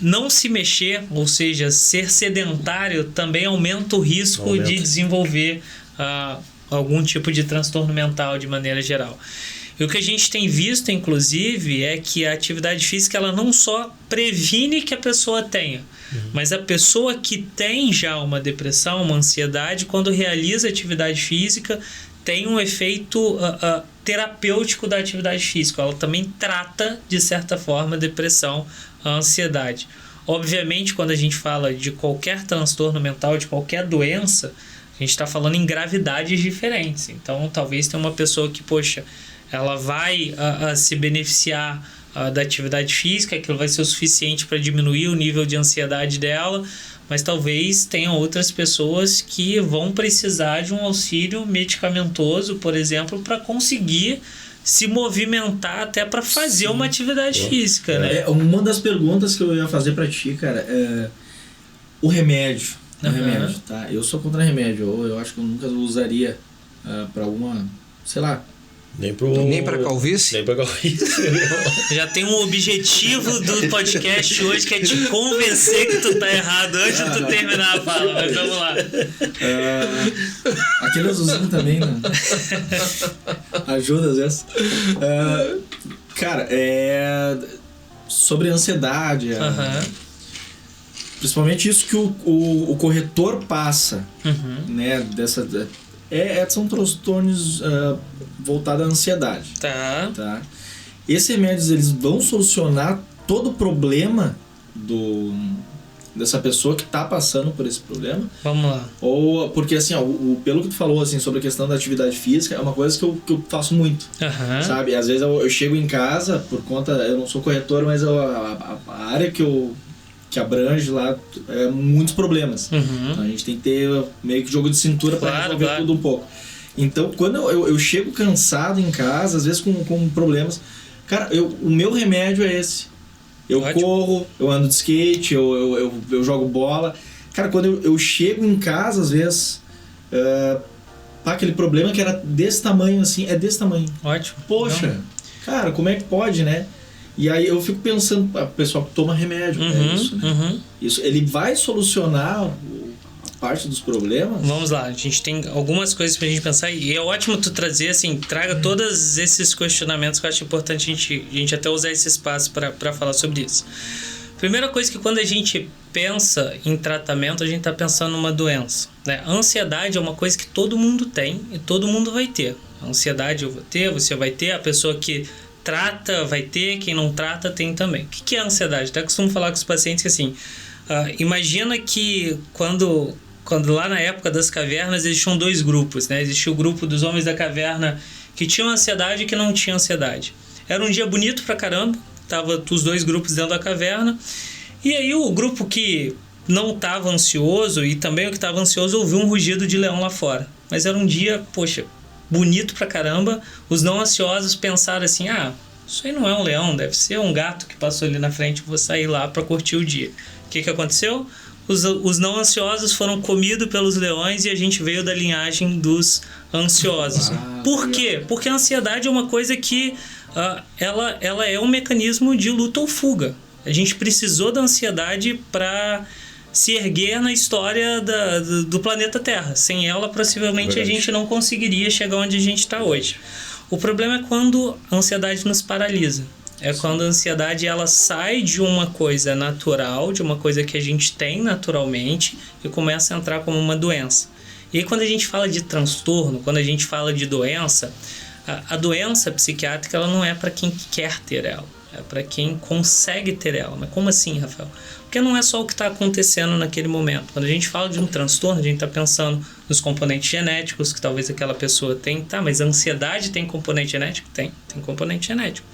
Não se mexer, ou seja, ser sedentário, também aumenta o risco de desenvolver algum tipo de transtorno mental de maneira geral. E o que a gente tem visto, inclusive, é que a atividade física ela não só previne que a pessoa tenha, mas a pessoa que tem já uma depressão, uma ansiedade, quando realiza atividade física, tem um efeito terapêutico da atividade física. Ela também trata, de certa forma, a depressão, a ansiedade. Obviamente, quando a gente fala de qualquer transtorno mental, de qualquer doença, a gente está falando em gravidades diferentes. Então, talvez tenha uma pessoa que, ela vai se beneficiar da atividade física, aquilo vai ser o suficiente para diminuir o nível de ansiedade dela, mas talvez tenha outras pessoas que vão precisar de um auxílio medicamentoso, por exemplo, para conseguir se movimentar até para fazer uma atividade física, né? Uma das perguntas que eu ia fazer para ti, cara, é o remédio. Remédio, tá? Eu sou contra remédio. Eu acho que eu nunca usaria para alguma, sei lá. Nem pra calvície? Nem pra calvície. Já tem um objetivo do podcast hoje, que é te convencer que tu tá errado antes de tu terminar a fala. Mas vamos lá. Aquele azulzinho também, né? Ajuda às vezes. Cara, sobre ansiedade. Principalmente isso que o corretor passa, né? São transtornos voltados à ansiedade. Tá? Esses remédios, eles vão solucionar todo o problema dessa pessoa que está passando por esse problema? Vamos lá. Ou, porque assim, pelo que tu falou assim, sobre a questão da atividade física, é uma coisa que eu faço muito, sabe? Às vezes eu chego em casa, por conta, eu não sou corretor, mas a área que eu que abrange lá muitos problemas. Então a gente tem que ter meio que jogo de cintura para resolver tudo um pouco. Então, quando eu chego cansado em casa, às vezes com problemas, cara, o meu remédio é esse. Eu corro, eu ando de skate, eu jogo bola. Cara, quando eu chego em casa, às vezes, aquele problema que era desse tamanho, assim, é desse tamanho. Ótimo. Poxa, cara, como é que pode, né? E aí eu fico pensando, o pessoal que toma remédio, é isso, né? Isso, ele vai solucionar a parte dos problemas? Vamos lá, a gente tem algumas coisas pra gente pensar e é ótimo tu trazer, assim, traga todos esses questionamentos que eu acho importante a gente até usar esse espaço para falar sobre isso. Primeira coisa que quando a gente pensa em tratamento, a gente está pensando numa doença, né? A ansiedade é uma coisa que todo mundo tem e todo mundo vai ter. A ansiedade eu vou ter, você vai ter, a pessoa que trata vai ter, quem não trata tem também. O que é a ansiedade? Até costumo falar com os pacientes que assim, imagina que quando lá na época das cavernas existiam 2 grupos, né? Existia o grupo dos homens da caverna que tinham ansiedade e que não tinham ansiedade. Era um dia bonito pra caramba, tava os 2 grupos dentro da caverna, e aí o grupo que não estava ansioso e também o que estava ansioso ouviu um rugido de leão lá fora. Mas era um dia, poxa, bonito pra caramba. Os não ansiosos pensaram assim, isso aí não é um leão, deve ser um gato que passou ali na frente, vou sair lá para curtir o dia. O que aconteceu? Os não ansiosos foram comidos pelos leões e a gente veio da linhagem dos ansiosos. Por quê? Porque a ansiedade é uma coisa que ela é um mecanismo de luta ou fuga. A gente precisou da ansiedade para se erguer na história do planeta Terra. Sem ela, possivelmente, a gente não conseguiria chegar onde a gente está hoje. O problema é quando a ansiedade nos paralisa. É quando a ansiedade ela sai de uma coisa natural, de uma coisa que a gente tem naturalmente e começa a entrar como uma doença. E aí quando a gente fala de transtorno, quando a gente fala de doença, a doença psiquiátrica ela não é para quem quer ter ela, é para quem consegue ter ela. Mas como assim, Rafael? Porque não é só o que está acontecendo naquele momento. Quando a gente fala de um transtorno, a gente está pensando nos componentes genéticos que talvez aquela pessoa tenha. Tá, mas a ansiedade tem componente genético? Tem componente genético.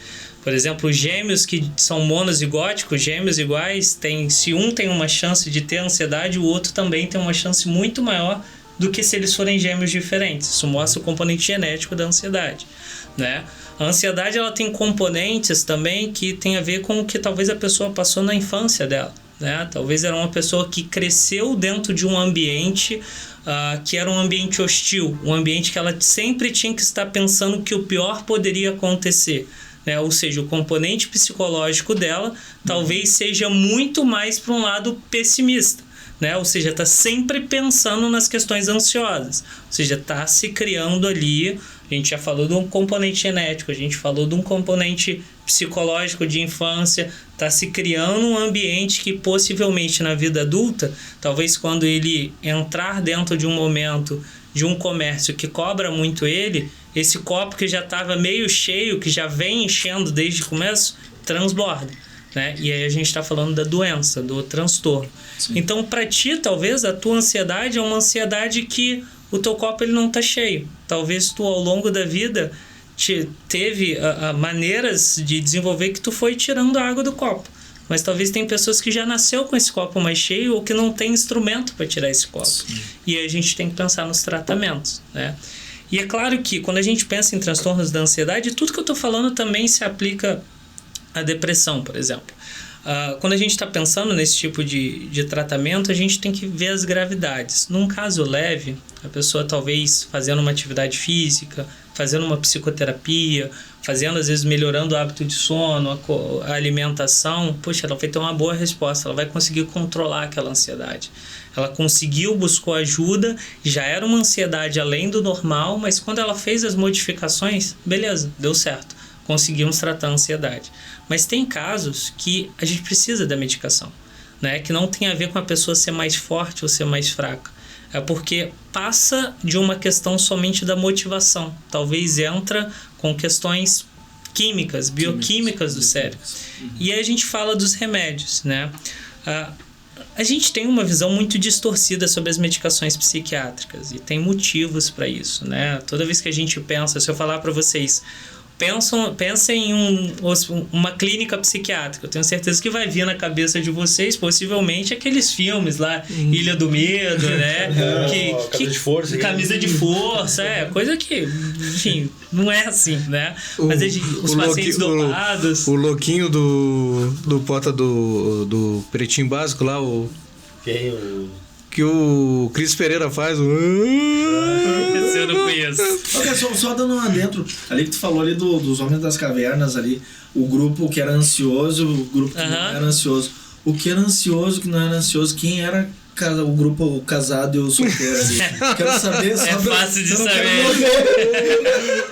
Por exemplo, os gêmeos que são monozigóticos, gêmeos iguais, se um tem uma chance de ter ansiedade, o outro também tem uma chance muito maior do que se eles forem gêmeos diferentes. Isso mostra o componente genético da ansiedade, né? A ansiedade ela tem componentes também que tem a ver com o que talvez a pessoa passou na infância dela, né? Talvez era uma pessoa que cresceu dentro de um ambiente que era um ambiente hostil, um ambiente que ela sempre tinha que estar pensando que o pior poderia acontecer, né? Ou seja, o componente psicológico dela talvez seja muito mais para um lado pessimista, né? Ou seja, está sempre pensando nas questões ansiosas, ou seja, está se criando ali. A gente já falou de um componente genético, a gente falou de um componente psicológico de infância, está se criando um ambiente que possivelmente na vida adulta, talvez quando ele entrar dentro de um momento de um comércio que cobra muito ele, esse copo que já estava meio cheio, que já vem enchendo desde o começo, transborda, né? E aí a gente está falando da doença, do transtorno. Sim. Então, para ti, talvez a tua ansiedade é uma ansiedade que o teu copo ele não está cheio. Talvez tu, ao longo da vida, teve maneiras de desenvolver que tu foi tirando a água do copo. Mas talvez tem pessoas que já nasceu com esse copo mais cheio ou que não tem instrumento para tirar esse copo. Sim. E aí a gente tem que pensar nos tratamentos, né? E é claro que quando a gente pensa em transtornos da ansiedade, tudo que eu estou falando também se aplica à depressão, por exemplo. Quando a gente está pensando nesse tipo de tratamento, a gente tem que ver as gravidades. Num caso leve, a pessoa talvez fazendo uma atividade física, fazendo uma psicoterapia, fazendo às vezes melhorando o hábito de sono, a alimentação, poxa, ela vai ter uma boa resposta, ela vai conseguir controlar aquela ansiedade. Ela conseguiu, buscou ajuda, já era uma ansiedade além do normal, mas quando ela fez as modificações, beleza, deu certo, conseguimos tratar a ansiedade. Mas tem casos que a gente precisa da medicação, né? Que não tem a ver com a pessoa ser mais forte ou ser mais fraca. É porque passa de uma questão somente da motivação. Talvez entra com questões químicas, bioquímicas do cérebro. E aí a gente fala dos remédios, né? A gente tem uma visão muito distorcida sobre as medicações psiquiátricas e tem motivos para isso, né? Toda vez que a gente pensa, se eu falar para vocês, o pensa em uma clínica psiquiátrica. Eu tenho certeza que vai vir na cabeça de vocês, possivelmente, aqueles filmes lá, Ilha do Medo, né? Camisa de força. Camisa de força, coisa que, enfim, não é assim, né? Mas os pacientes dopados... O louquinho do Pota do Pretinho Básico lá, que o Cris Pereira faz. Esse eu não conheço. Okay, só dando um adentro, ali que tu falou ali dos Homens das Cavernas ali, o grupo que era ansioso, o grupo que não era ansioso. O que era ansioso, o que não era ansioso, quem era o grupo casado e o solteiro ali? Quero saber. Fácil de saber.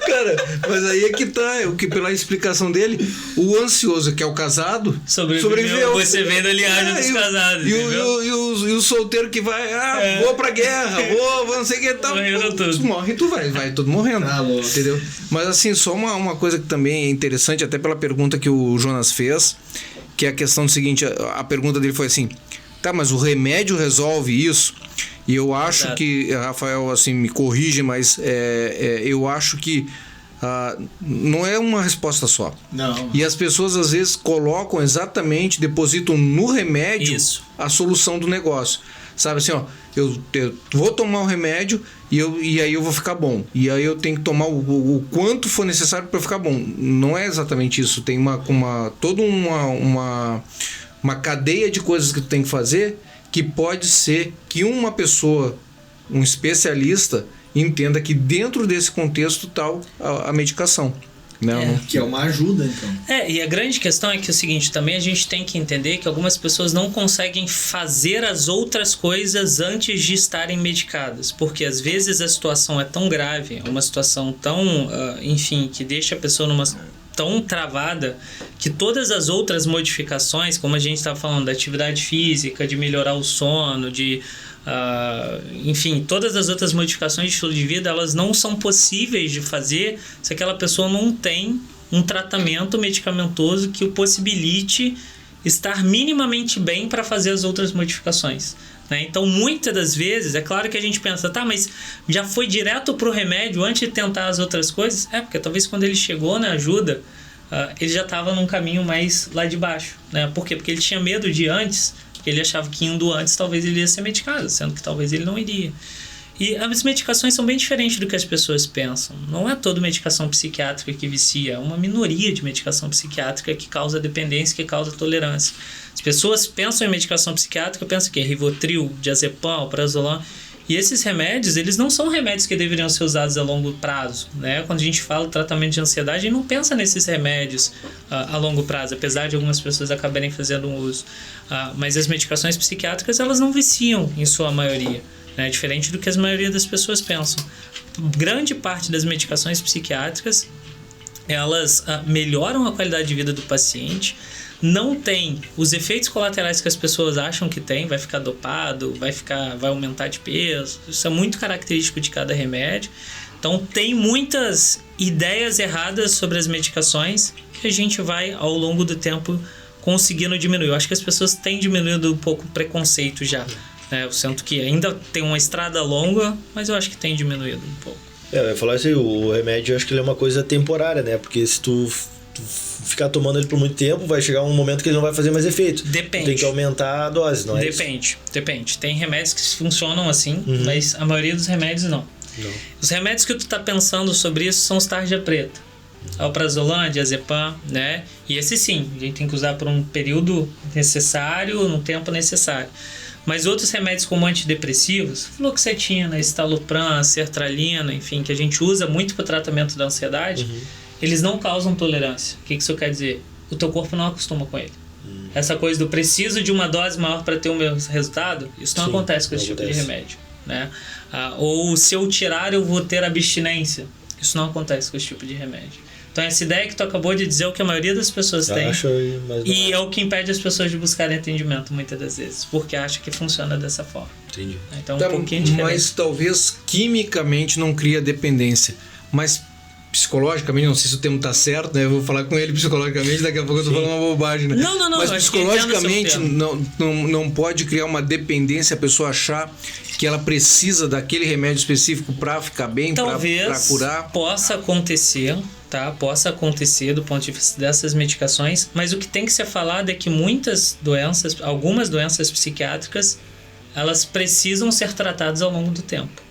Cara, mas aí é que tá, pela explicação dele, o ansioso, que é o casado, sobreviveu. Você vem da linhagem dos casados. E o solteiro que vai, vou pra guerra, vou não sei o que tal. Tu morre e tu vai todo morrendo. Entendeu? Mas assim, só uma coisa que também é interessante, até pela pergunta que o Jonas fez, que é a questão do seguinte, a pergunta dele foi assim: tá, mas o remédio resolve isso? E eu acho que, Rafael, assim, me corrige, mas eu acho que não é uma resposta só. Não. E as pessoas, às vezes, depositam no remédio a solução do negócio. Sabe assim, eu vou tomar o remédio e aí eu vou ficar bom. E aí eu tenho que tomar o quanto for necessário para ficar bom. Não é exatamente isso. Tem toda uma cadeia de coisas que tu tem que fazer, que pode ser que uma pessoa, um especialista, entenda que dentro desse contexto tal a medicação. Que é uma ajuda, então. E a grande questão é que é o seguinte, também a gente tem que entender que algumas pessoas não conseguem fazer as outras coisas antes de estarem medicadas, porque às vezes a situação é tão grave, uma situação tão, que deixa a pessoa numa tão travada, que todas as outras modificações, como a gente estava falando, da atividade física, de melhorar o sono, todas as outras modificações de estilo de vida, elas não são possíveis de fazer se aquela pessoa não tem um tratamento medicamentoso que o possibilite estar minimamente bem para fazer as outras modificações. Então, muitas das vezes, é claro que a gente pensa, mas já foi direto pro remédio antes de tentar as outras coisas? Porque talvez quando ele chegou na ajuda, ele já estava num caminho mais lá de baixo. Por quê? Porque ele tinha medo de antes, ele achava que indo antes talvez ele ia ser medicado, sendo que talvez ele não iria. E as medicações são bem diferentes do que as pessoas pensam. Não é toda medicação psiquiátrica que vicia, é uma minoria de medicação psiquiátrica que causa dependência, que causa tolerância. As pessoas pensam em medicação psiquiátrica, pensam que é Rivotril, Diazepam, Prazolam. E esses remédios, eles não são remédios que deveriam ser usados a longo prazo. Quando a gente fala de tratamento de ansiedade, a gente não pensa nesses remédios a longo prazo, apesar de algumas pessoas acabarem fazendo um uso. Mas as medicações psiquiátricas, elas não viciam em sua maioria. Diferente do que a maioria das pessoas pensam. Grande parte das medicações psiquiátricas, elas melhoram a qualidade de vida do paciente, não tem os efeitos colaterais que as pessoas acham que tem, vai ficar dopado, vai aumentar de peso, isso é muito característico de cada remédio. Então tem muitas ideias erradas sobre as medicações que a gente vai ao longo do tempo conseguindo diminuir. Eu acho que as pessoas têm diminuído um pouco o preconceito já. Eu sinto que ainda tem uma estrada longa, mas eu acho que tem diminuído um pouco. Eu ia falar assim, o remédio eu acho que ele é uma coisa temporária, Porque se tu ficar tomando ele por muito tempo, vai chegar um momento que ele não vai fazer mais efeito. Depende. Tem que aumentar a dose, não é? Depende. Tem remédios que funcionam assim, mas a maioria dos remédios não. Os remédios que tu tá pensando sobre isso são os tarja preta. Alprazolam, Diazepam, E esse sim, a gente tem que usar por um período necessário, num tempo necessário. Mas outros remédios como antidepressivos, fluoxetina, estalopram, sertralina, que a gente usa muito para o tratamento da ansiedade, eles não causam tolerância. O que isso quer dizer? O teu corpo não acostuma com ele. Essa coisa do preciso de uma dose maior para ter o meu resultado, isso não acontece com esse tipo de remédio. Ou se eu tirar eu vou ter abstinência. Isso não acontece com esse tipo de remédio. Então essa ideia que tu acabou de dizer é o que a maioria das pessoas tem. E é o que impede as pessoas de buscarem atendimento muitas das vezes, porque acha que funciona dessa forma. Entendi. Então um pouquinho diferente. Mas talvez quimicamente não cria dependência, mas psicologicamente, não sei se o termo tá certo, né? Eu vou falar com ele psicologicamente, daqui a pouco eu tô falando uma bobagem, né? Não. Mas psicologicamente não pode criar uma dependência, a pessoa achar que ela precisa daquele remédio específico para ficar bem, para curar. Possa acontecer, tá? Possa acontecer do ponto de vista dessas medicações, mas o que tem que ser falado é que algumas doenças psiquiátricas, elas precisam ser tratadas ao longo do tempo.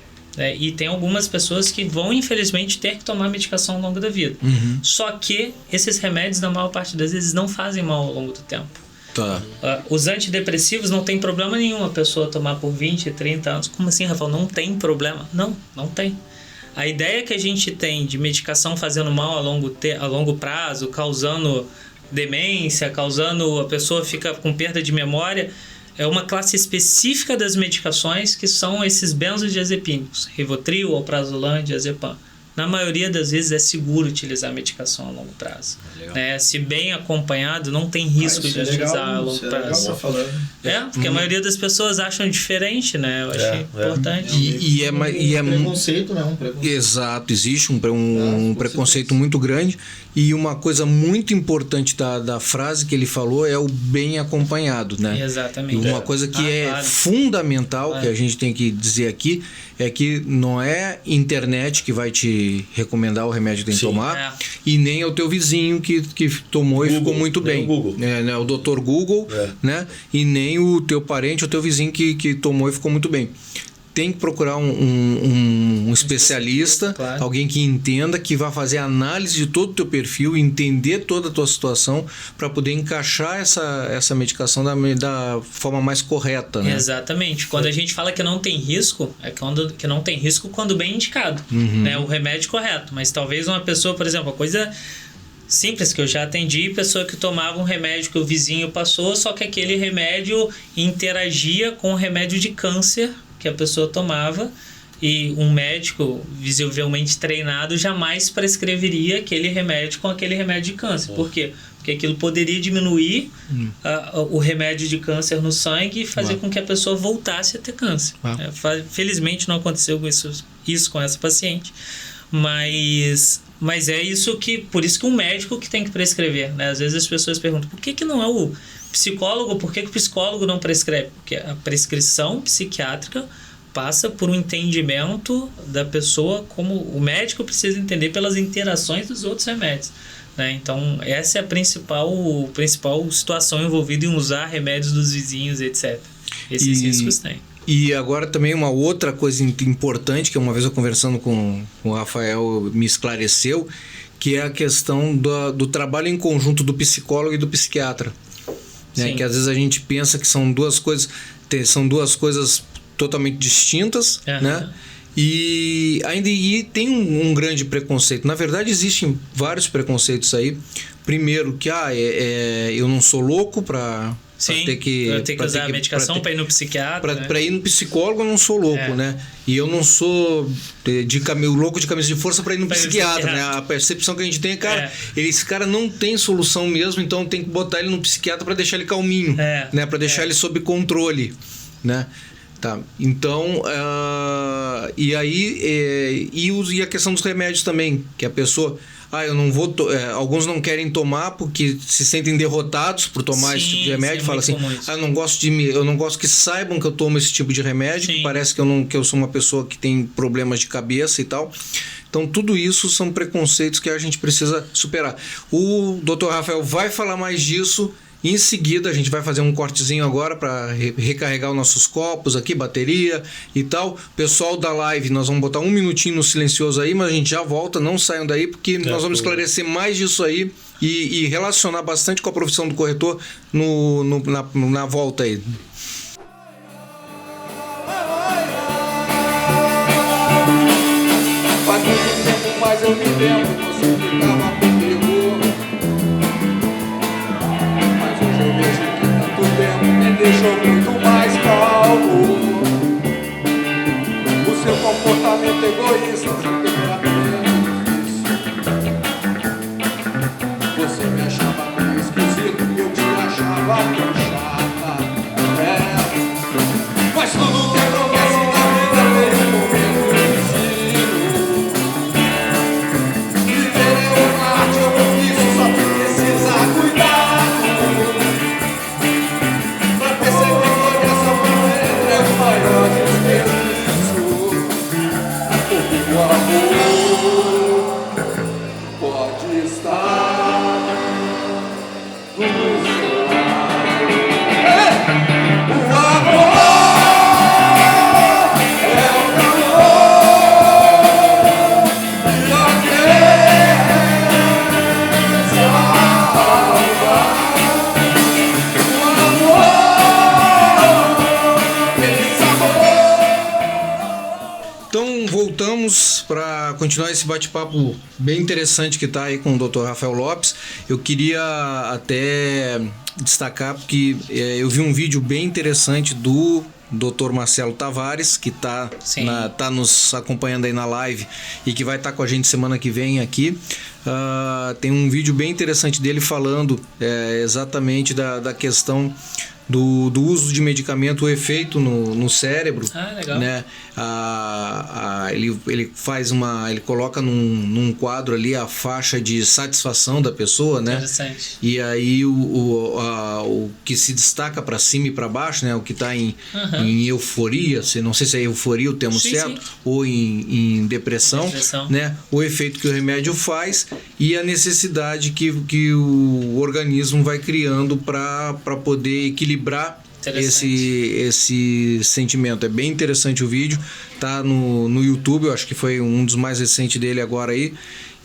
E tem algumas pessoas que vão, infelizmente, ter que tomar medicação ao longo da vida. Só que esses remédios, na maior parte das vezes, não fazem mal ao longo do tempo. Tá. Os antidepressivos não tem problema nenhum a pessoa tomar por 20, 30 anos. Como assim, Rafael? Não tem problema? Não tem. A ideia que a gente tem de medicação fazendo mal a longo prazo, causando demência, a pessoa fica com perda de memória, é uma classe específica das medicações que são esses benzodiazepínicos, Rivotril, alprazolam, diazepam. Na maioria das vezes é seguro utilizar a medicação a longo prazo. Se bem acompanhado, não tem risco de utilizar a longo prazo. Porque a maioria das pessoas acham diferente, né? Eu achei importante. E é preconceito, né? Exato, existe um preconceito muito grande. E uma coisa muito importante da frase que ele falou é o bem acompanhado, né? Exatamente. E uma coisa que fundamental, que a gente tem que dizer aqui, é que não é internet que vai te recomendar o remédio que tem que tomar, e nem é o teu vizinho que tomou Google, e ficou muito bem. O Dr. Google, né? E nem o teu parente ou teu vizinho que tomou e ficou muito bem. Tem que procurar um especialista, alguém que entenda, que vai fazer análise de todo o teu perfil, entender toda a tua situação para poder encaixar essa medicação da forma mais correta, né? Exatamente. Quando a gente fala que não tem risco, que não tem risco quando bem indicado, né? O remédio correto. Mas talvez uma pessoa, por exemplo, a coisa simples que eu já atendi, pessoa que tomava um remédio que o vizinho passou, só que aquele remédio interagia com o remédio de câncer que a pessoa tomava, e um médico visivelmente treinado jamais prescreveria aquele remédio com aquele remédio de câncer. Por quê? Porque aquilo poderia diminuir o remédio de câncer no sangue e fazer com que a pessoa voltasse a ter câncer. Felizmente não aconteceu isso com essa paciente, mas é isso por isso que um médico que tem que prescrever, né? Às vezes as pessoas perguntam, por que não é o psicólogo? Por que o psicólogo não prescreve? Porque a prescrição psiquiátrica passa por um entendimento da pessoa, como o médico precisa entender pelas interações dos outros remédios, né? Então essa é a principal situação envolvida em usar remédios dos vizinhos, etc. Esses riscos tem. E agora também uma outra coisa importante, que uma vez eu conversando com o Rafael me esclareceu, que é a questão do trabalho em conjunto do psicólogo e do psiquiatra. Né? Que às vezes a gente pensa que são duas coisas totalmente distintas, né? E tem um grande preconceito. Na verdade, existem vários preconceitos aí. Primeiro, que eu não sou louco para ter que usar a medicação para ir no psiquiatra. Para ir no psicólogo, eu não sou louco, né? E eu não sou louco de camisa de força para ir no psiquiatra, né? A percepção que a gente tem é, esse cara não tem solução mesmo, então tem que botar ele no psiquiatra para deixar ele calminho, né? Para deixar ele sob controle, né? Tá, então, e a questão dos remédios também, que a pessoa, eu não vou, alguns não querem tomar porque se sentem derrotados por tomar esse tipo de remédio, fala assim, eu não gosto que saibam que eu tomo esse tipo de remédio, que parece que eu sou uma pessoa que tem problemas de cabeça e tal. Então, tudo isso são preconceitos que a gente precisa superar. O Dr. Rafael vai falar mais disso. Em seguida, a gente vai fazer um cortezinho agora para recarregar os nossos copos aqui, bateria e tal. Pessoal da live, nós vamos botar um minutinho no silencioso aí, mas a gente já volta, não saiam daí, porque nós vamos esclarecer mais disso aí e relacionar bastante com a profissão do corretor na volta aí. Faz muito tempo, mas eu me lembro, você ficava comigo. Eu vejo que tanto tempo me deixou muito mais calmo. O seu comportamento egoísta sempre era difícil. Você me achava meio esquisito e eu te achava tão chata. Mas tudo que acontece na vida tem um momento de ensino. Para continuar esse bate-papo bem interessante que está aí com o Dr. Rafael Lopes, eu queria até destacar porque eu vi um vídeo bem interessante do Dr. Marcelo Tavares, que tá nos acompanhando aí na live e que vai estar com a gente semana que vem aqui. Tem um vídeo bem interessante dele falando exatamente da questão do uso de medicamento, o efeito no cérebro. Legal. Né? Ele faz ele coloca num quadro ali a faixa de satisfação da pessoa, né? Interessante. E aí o que se destaca para cima e para baixo, né? O que está em euforia, não sei se é euforia o termo certo, ou em depressão, né? O efeito que o remédio faz e a necessidade que o organismo vai criando para poder equilibrar esse sentimento. É bem interessante o vídeo, tá no YouTube, eu acho que foi um dos mais recentes dele agora aí,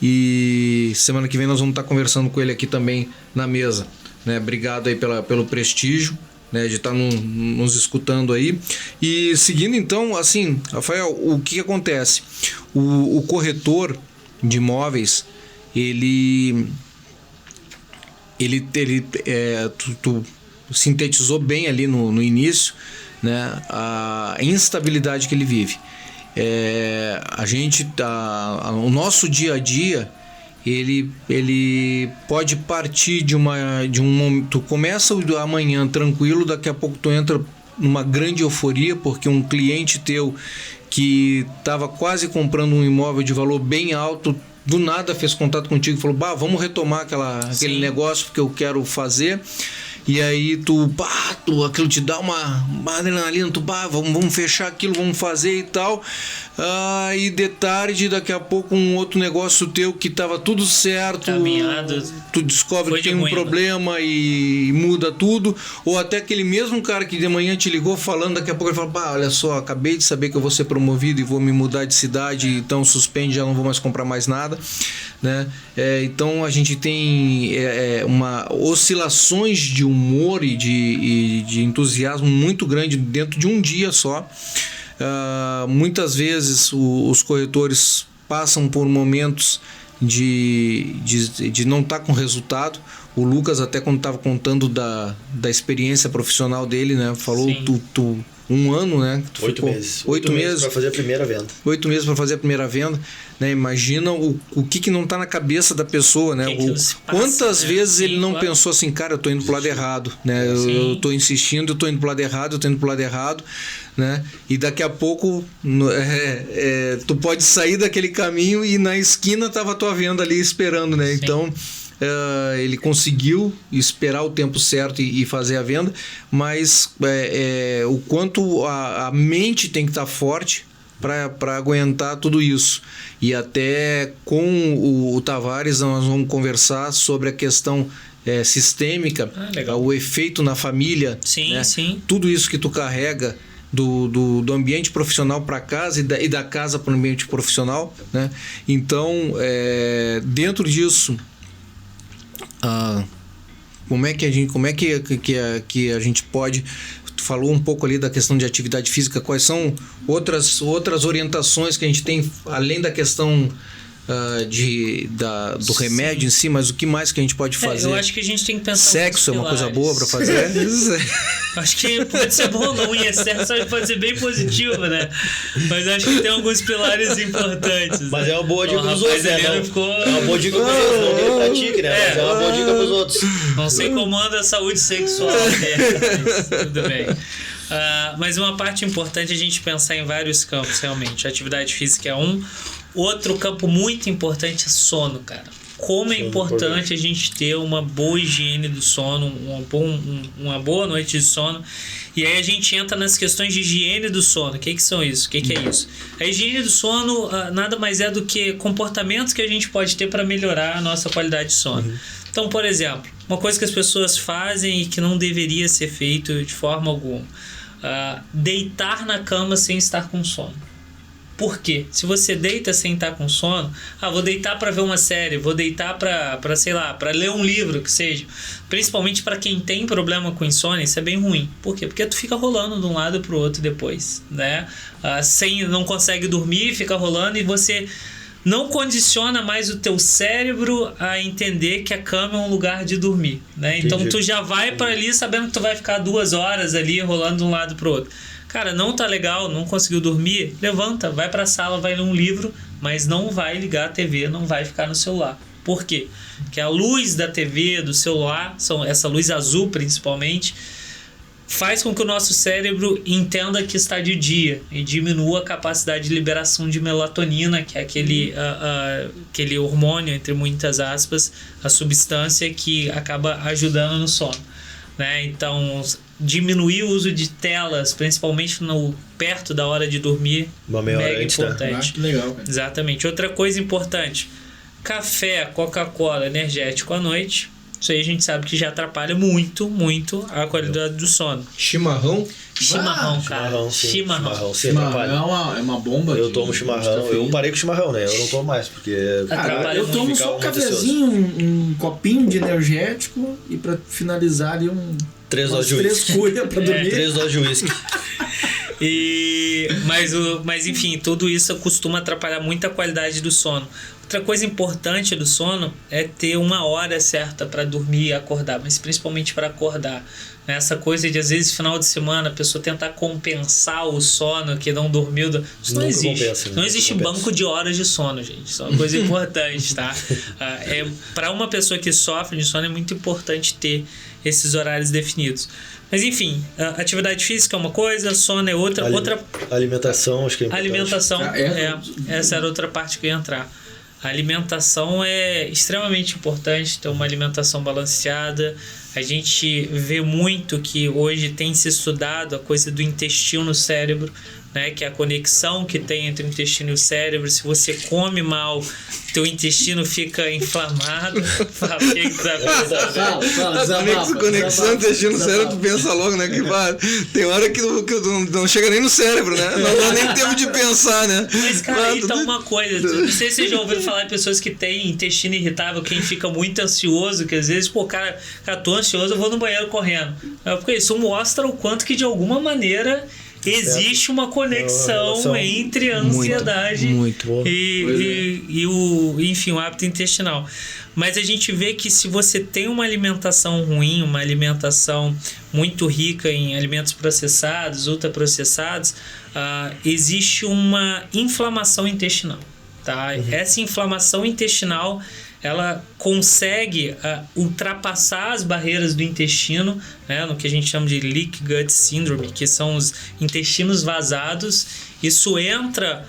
e semana que vem nós vamos estar conversando com ele aqui também na mesa, né? Obrigado aí pelo prestígio, né, de estar nos escutando aí. E seguindo então, assim, Rafael, o que acontece? O corretor de imóveis, tu sintetizou bem ali no início, né, a instabilidade que ele vive. O nosso dia a dia, ele pode partir de um momento. Tu começa amanhã tranquilo, daqui a pouco tu entra numa grande euforia porque um cliente teu que estava quase comprando um imóvel de valor bem alto, do nada fez contato contigo e falou: vamos retomar aquele negócio que eu quero fazer. E aí aquilo te dá uma adrenalina, vamos fechar aquilo, vamos fazer e tal. E de tarde, daqui a pouco, um outro negócio teu que estava tudo certo, caminhado, tu descobre que tem um problema e muda tudo. Ou até aquele mesmo cara que de manhã te ligou falando, daqui a pouco ele fala: olha só, acabei de saber que eu vou ser promovido e vou me mudar de cidade, então suspende, já não vou mais comprar mais nada, né? Então a gente tem oscilações de humor e de entusiasmo muito grande dentro de um dia só. Muitas vezes os corretores passam por momentos de não estar com resultado. O Lucas, até quando estava contando da experiência profissional dele, né, falou um ano, né? 8 meses. 8 meses para fazer a primeira venda. 8 meses para fazer a primeira venda, né? Imagina o que não está na cabeça da pessoa, né? Quantas vezes ele não pensou assim: cara, eu tô indo pro lado errado, né? Eu tô insistindo, eu tô indo pro lado errado, né? E daqui a pouco tu pode sair daquele caminho e na esquina tava a tua venda ali esperando, né? Sim. Então ele conseguiu esperar o tempo certo e fazer a venda, mas o quanto a mente tem que estar forte para aguentar tudo isso. E até com o Tavares nós vamos conversar sobre a questão sistêmica, o efeito na família. Sim, né? Sim. Tudo isso que tu carrega do ambiente profissional para casa e da casa para o ambiente profissional, né? Então, dentro disso, como é que a gente pode... Tu falou um pouco ali da questão de atividade física. Quais são outras orientações que a gente tem, além da questão do remédio em si, mas o que mais que a gente pode fazer? Eu acho que a gente tem que pensar. Sexo é uma coisa boa para fazer? Acho que pode ser bom, não. Em excesso pode ser bem positivo, né? Mas acho que tem alguns pilares importantes. Mas é uma boa dica pros outros, né? É uma boa dica pros outros, não que ele pratique, né? Mas é uma boa dica pros outros. Não sei como anda a saúde sexual, mas tudo bem. Mas uma parte importante é a gente pensar em vários campos, realmente. A atividade física é um. Outro campo muito importante é sono, cara. como é importante a gente ter uma boa higiene do sono, uma boa noite de sono. E aí a gente entra nas questões de higiene do sono. O que são isso? O que é isso? A higiene do sono nada mais é do que comportamentos que a gente pode ter para melhorar a nossa qualidade de sono. Então, por exemplo, uma coisa que as pessoas fazem e que não deveria ser feito de forma alguma. Deitar na cama sem estar com sono. Por quê? Se você deita sem estar com sono, vou deitar para ver uma série, vou deitar para sei lá, para ler um livro, que seja. Principalmente para quem tem problema com insônia, isso é bem ruim. Por quê? Porque tu fica rolando de um lado para o outro depois, né? Não consegue dormir, fica rolando e você não condiciona mais o teu cérebro a entender que a cama é um lugar de dormir, né? Então tu já vai para ali sabendo que tu vai ficar 2 horas ali rolando de um lado para o outro. Cara, não tá legal, não conseguiu dormir, levanta, vai pra sala, vai ler um livro, mas não vai ligar a TV, não vai ficar no celular. Por quê? Porque a luz da TV, do celular, essa luz azul principalmente, faz com que o nosso cérebro entenda que está de dia e diminua a capacidade de liberação de melatonina, que é aquele hormônio, entre muitas aspas, a substância que acaba ajudando no sono, né? Então, diminuir o uso de telas, principalmente perto da hora de dormir, mega importante. Que legal, cara. Exatamente. Outra coisa importante, café, Coca-Cola, energético à noite, isso aí a gente sabe que já atrapalha muito, muito a qualidade do sono. Chimarrão, cara. Chimarrão é uma bomba. Eu tomo chimarrão. Eu parei com chimarrão, né? Eu não tomo mais, porque... Cara, eu tomo só um cafezinho, um copinho de energético e pra finalizar ali 3 doses de uísque. 3 cuias pra dormir. 3 doses de uísque. Mas enfim, tudo isso costuma atrapalhar muito a qualidade do sono. Outra coisa importante do sono é ter uma hora certa para dormir e acordar, mas principalmente para acordar. Essa coisa de, às vezes, final de semana, a pessoa tentar compensar o sono que não dormiu. Isso não existe. Não existe banco de horas de sono, gente. Isso é uma coisa importante, tá? Para uma pessoa que sofre de sono, é muito importante ter esses horários definidos. Mas enfim, atividade física é uma coisa, sono é outra. Alimentação, acho que é importante. Alimentação, essa era outra parte que eu ia entrar. A alimentação é extremamente importante, ter uma alimentação balanceada. A gente vê muito que hoje tem se estudado a coisa do intestino no cérebro, né? Que é a conexão que tem entre o intestino e o cérebro. Se você come mal, teu intestino fica inflamado. A conexão intestino-cérebro, tu pensa logo, né? Que tem hora que não chega nem no cérebro, né? Não dá nem tempo de pensar, né? Mas, cara, aí tá uma coisa. Não sei se vocês já ouviram falar de pessoas que têm intestino irritável, quem fica muito ansioso, que às vezes, cara, tô ansioso, eu vou no banheiro correndo. Porque isso mostra o quanto que, de alguma maneira, existe uma conexão entre a ansiedade e o hábito intestinal. Mas a gente vê que se você tem uma alimentação ruim, uma alimentação muito rica em alimentos processados, ultraprocessados, existe uma inflamação intestinal. Tá? Essa inflamação intestinal, ela consegue ultrapassar as barreiras do intestino, né, no que a gente chama de leak gut syndrome, que são os intestinos vazados. Isso entra,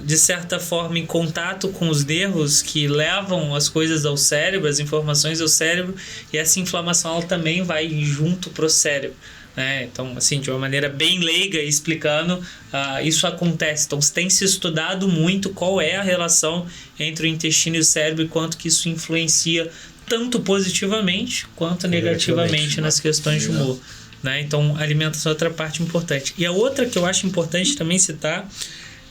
de certa forma, em contato com os nervos que levam as coisas ao cérebro, as informações ao cérebro, e essa inflamação ela também vai junto para o cérebro. Então, assim, de uma maneira bem leiga, explicando, isso acontece. Então, tem se estudado muito qual é a relação entre o intestino e o cérebro e quanto que isso influencia tanto positivamente quanto negativamente nas questões de humor. Então, alimentação é outra parte importante. E a outra que eu acho importante também citar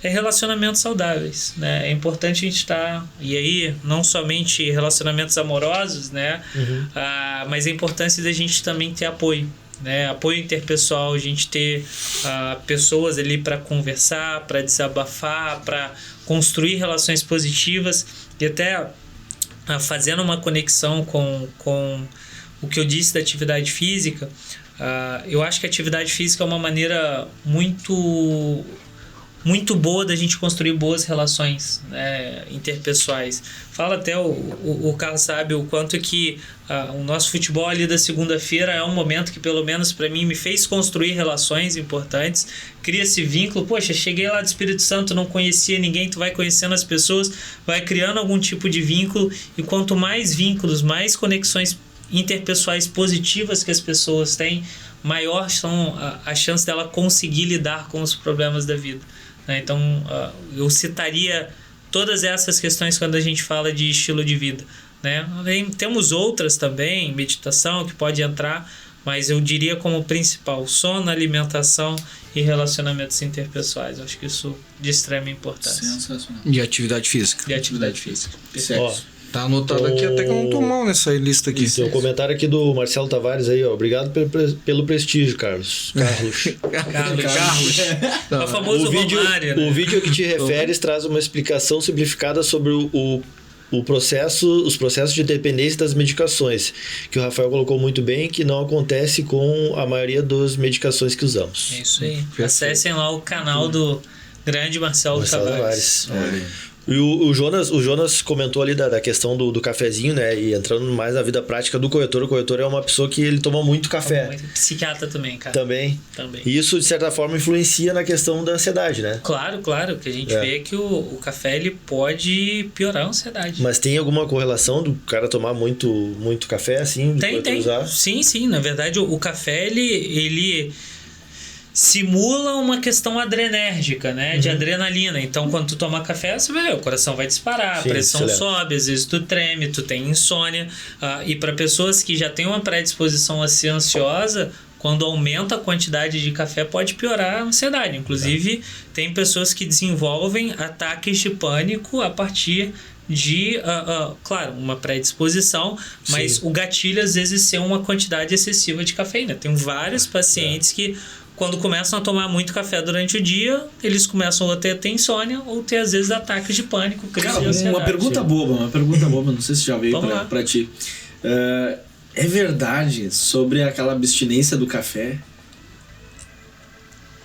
é relacionamentos saudáveis, né? É importante a gente estar... E aí, não somente relacionamentos amorosos, né? Mas a importância da gente também ter apoio. Apoio interpessoal, a gente ter pessoas ali para conversar, para desabafar, para construir relações positivas e até fazendo uma conexão com o que eu disse da atividade física. Eu acho que a atividade física é uma maneira muito muito boa da gente construir boas relações, né, interpessoais. Fala até o Carlos sabe o quanto que o nosso futebol ali da segunda-feira é um momento que, pelo menos para mim, me fez construir relações importantes, cria-se vínculo. Poxa, cheguei lá do Espírito Santo, não conhecia ninguém, tu vai conhecendo as pessoas, vai criando algum tipo de vínculo, e quanto mais vínculos, mais conexões interpessoais positivas que as pessoas têm, maior são a chance dela conseguir lidar com os problemas da vida, né? Então, eu citaria todas essas questões quando a gente fala de estilo de vida, né? Temos outras também, meditação que pode entrar, mas eu diria como principal sono, alimentação e relacionamentos interpessoais. Eu acho que isso de extrema importância. Sensacional. E atividade física. E atividade física. Perfeito. Tá anotado aqui, até que eu não tô mal nessa lista aqui. Tem um comentário aqui do Marcelo Tavares aí, ó. Obrigado pelo prestígio, Carlos. Carlos. É o famoso Romário, né? O vídeo que te referes traz uma explicação simplificada sobre os processos de dependência das medicações, que o Rafael colocou muito bem, que não acontece com a maioria das medicações que usamos. É isso aí. Acessem lá o canal do grande Marcelo Tavares. E o Jonas comentou ali da questão do cafezinho, né? E entrando mais na vida prática do corretor. O corretor é uma pessoa que ele toma muito café. Psiquiatra também, cara. Também. E isso, de certa forma, influencia na questão da ansiedade, né? Claro. Que a gente vê que o café ele pode piorar a ansiedade. Mas tem alguma correlação do cara tomar muito café, assim? Tem. Usar? Sim. Na verdade, o café, ele simula uma questão adrenérgica, né? De adrenalina. Então, quando tu toma café, você vê, o coração vai disparar, a pressão sobe, às vezes tu treme, tu tem insônia. E para pessoas que já têm uma predisposição a ser ansiosa, quando aumenta a quantidade de café, pode piorar a ansiedade. Inclusive, tem pessoas que desenvolvem ataques de pânico a partir de, claro, uma predisposição, mas o gatilho, às vezes, é uma quantidade excessiva de cafeína. Tem vários pacientes que, quando começam a tomar muito café durante o dia, eles começam a ter insônia ou ter, às vezes, ataques de pânico, crise de ansiedade. Uma pergunta boba, não sei se já veio pra ti. É verdade sobre aquela abstinência do café?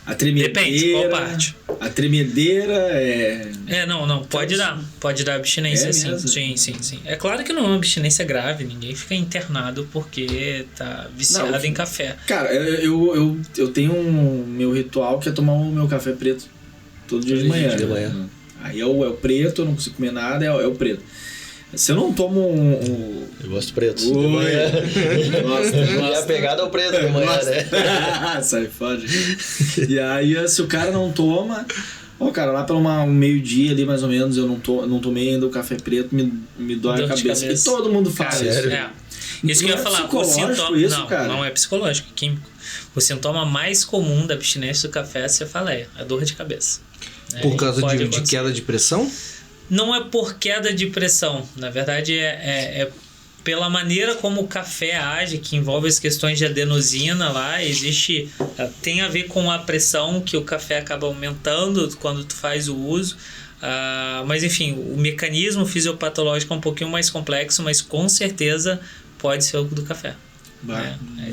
A tremedeira... Depende, qual parte? A tremedeira é... Não, pode dar abstinência, sim. Sim. É claro que não é uma abstinência grave, ninguém fica internado porque tá viciado em café. Cara, eu tenho meu ritual que é tomar o meu café preto todo dia de manhã. Aí é o preto, eu não consigo comer nada, é o preto. Se eu não tomo Eu gosto preto. Gosto. E a pegada é o preto de manhã, né? Sai fora. E aí, se o cara não toma... cara, lá pelo meio-dia ali, mais ou menos, eu não tomei ainda o café preto, me dói a cabeça. E todo mundo faz isso. Isso que eu ia falar. O sintoma, cara? Não é psicológico, é químico. O sintoma mais comum da abstinência do café é a cefaleia, a dor de cabeça. Por causa de queda de pressão? Não é por queda de pressão. Na verdade, é pela maneira como o café age, que envolve as questões de adenosina lá. Tem a ver com a pressão que o café acaba aumentando quando tu faz o uso. Mas, enfim, o mecanismo fisiopatológico é um pouquinho mais complexo, mas com certeza pode ser o do café.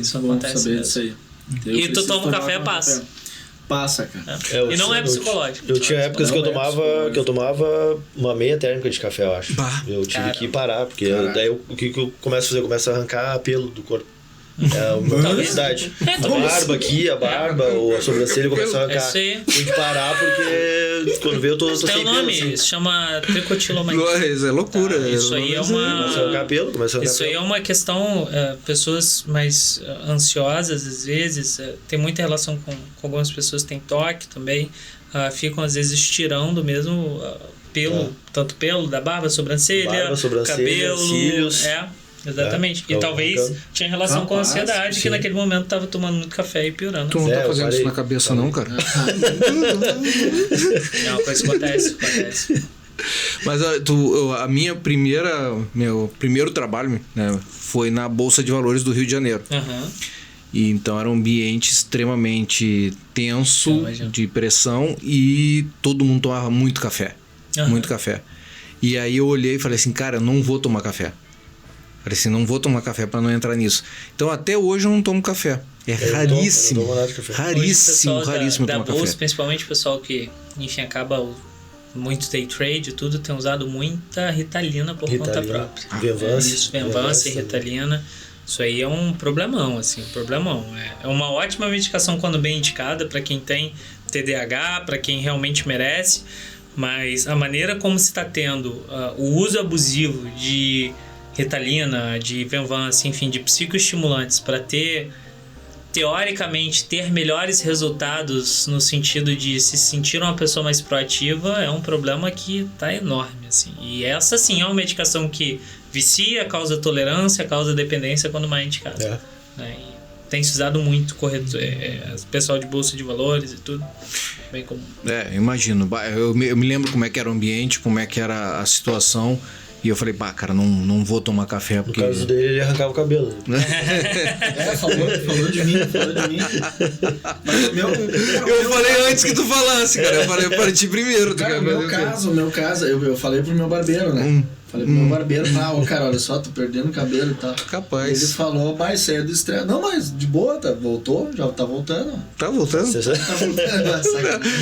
Isso acontece mesmo. Disso aí. E tu toma um café, passa. Passa, cara. E não é psicológico. Eu tinha épocas que eu tomava uma meia térmica de café, eu acho. Eu tive que parar, porque daí o que eu começo a fazer? Eu começo a arrancar pelo do corpo. É uma velocidade. A barba aqui, ou a sobrancelha começou a arrancar. Tem que parar, porque quando vê eu tô sem pelo. Tem um nome, se chama tricotilomania. Isso é loucura. Isso aí é uma... Começa a arrancar pelo, Isso aí é uma questão... pessoas mais ansiosas, às vezes, tem muita relação com algumas pessoas que têm toque também, ficam, às vezes, estirando mesmo pelo, tanto pelo da barba, sobrancelha, cabelo, cílios. Exatamente. E talvez tinha relação com a ansiedade, que naquele momento tava tomando muito café e piorando. Tu não tá fazendo isso na cabeça não, cara? É uma coisa que acontece. Mas meu primeiro trabalho, né, foi na Bolsa de Valores do Rio de Janeiro. E então era um ambiente extremamente tenso, de pressão, e todo mundo tomava muito café. Muito café. E aí eu olhei e falei assim, cara, eu não vou tomar café. Falei assim, não vou tomar café para não entrar nisso. Então até hoje eu não tomo café. Raríssimo. Eu não tomo nada de café. Raríssimo da tomar bolsa, café. principalmente o pessoal que, enfim, acaba muito day trade e tudo, tem usado muita Ritalina por conta própria. Venvance e Ritalina. Isso aí é um problemão, assim, É uma ótima medicação quando bem indicada para quem tem TDAH, para quem realmente merece, mas a maneira como se está tendo o uso abusivo de Ritalina, de Venvance, enfim, de psicoestimulantes para teoricamente ter melhores resultados no sentido de se sentir uma pessoa mais proativa é um problema que tá enorme, assim. E essa sim é uma medicação que vicia, causa tolerância, causa dependência quando mais indicada. Né? E tem se usado muito pessoal de bolsa de valores e tudo, bem comum. Imagino. Eu me lembro como é que era o ambiente, como é que era a situação. E eu falei, cara, não vou tomar café porque... No caso dele, ele arrancava o cabelo. Falou de mim. Mas eu falei antes que tu falasse, cara. Eu falei, eu parti primeiro. Cara, o meu caso, eu falei pro meu barbeiro, né? Falei pro meu barbeiro, cara, olha só, tô perdendo o cabelo e tal. Capaz. Ele falou, mas isso aí é do estresse. Não, mas de boa, voltou, já tá voltando. Tá voltando?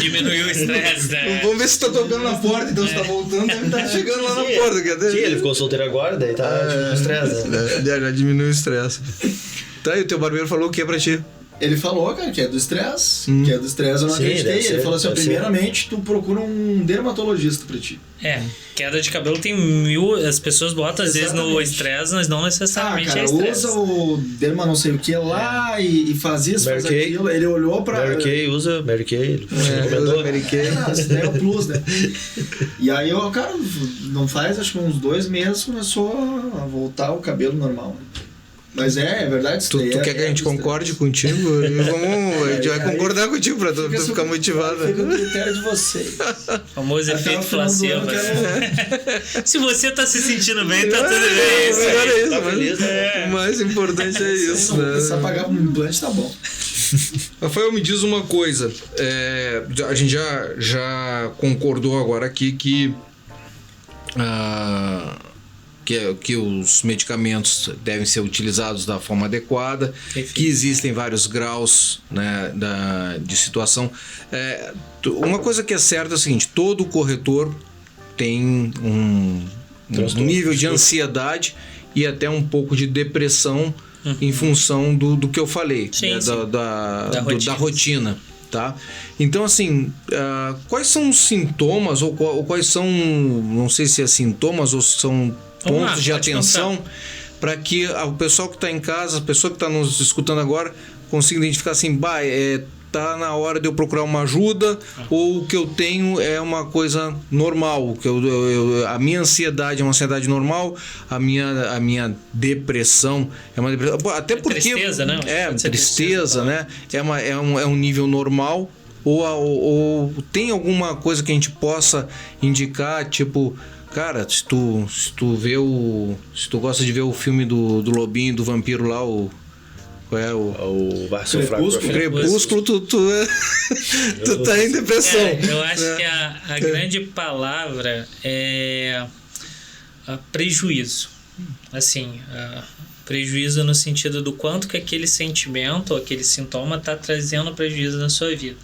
Diminuiu o estresse, né? Vamos ver se tá tocando na porta, então se tá voltando, deve estar chegando lá na porta. Sim, ele ficou solteiro agora, daí tá diminuindo o estresse. Né? Já diminuiu o estresse. Tá, e o teu barbeiro falou o que pra ti? Ele falou, cara, que é do estresse. Que é do estresse, eu não acreditei. Ele falou assim, primeiramente, tu procura um dermatologista pra ti. Queda de cabelo tem as pessoas botam às vezes no estresse, mas não necessariamente cara, é estresse. Usa o derma não sei o que lá e faz isso, faz aquilo. Ele olhou pra... Mary Kay, usa Mary Kay. Ele usa Mary Kay. Isso daí é o plus, né? E aí, cara, não faz, acho que uns 2 meses começou a voltar o cabelo normal. Mas é verdade. Tu quer que a gente concorde contigo? A gente vai concordar contigo pra tu ficar motivado. Fica o critério de vocês. O famoso efeito placebo. Se você tá se sentindo bem, tá tudo bem. O mais importante é isso. Se pagar pro implante, tá bom. Rafael, me diz uma coisa. A gente já concordou agora aqui que os medicamentos devem ser utilizados da forma adequada, que existem vários graus, né, de situação. Uma coisa que é certa é o seguinte, todo corretor tem um nível de ansiedade e até um pouco de depressão em função do que eu falei, da rotina. Tá? Então, assim, quais são os sintomas ou quais são, não sei se é sintomas ou são pontos de atenção para que o pessoal que está em casa, a pessoa que está nos escutando agora, consiga identificar assim, tá na hora de eu procurar uma ajuda ou o que eu tenho é uma coisa normal, que a minha ansiedade é uma ansiedade normal, a minha depressão é uma depressão, até porque tristeza, né? Tristeza, né? É um nível normal ou tem alguma coisa que a gente possa indicar, tipo, cara, se tu gosta de ver o filme do lobinho, do vampiro lá, qual é o Crepúsculo, tu tá em depressão. Eu acho que a grande palavra é prejuízo. Assim, prejuízo no sentido do quanto que aquele sentimento, aquele sintoma está trazendo prejuízo na sua vida.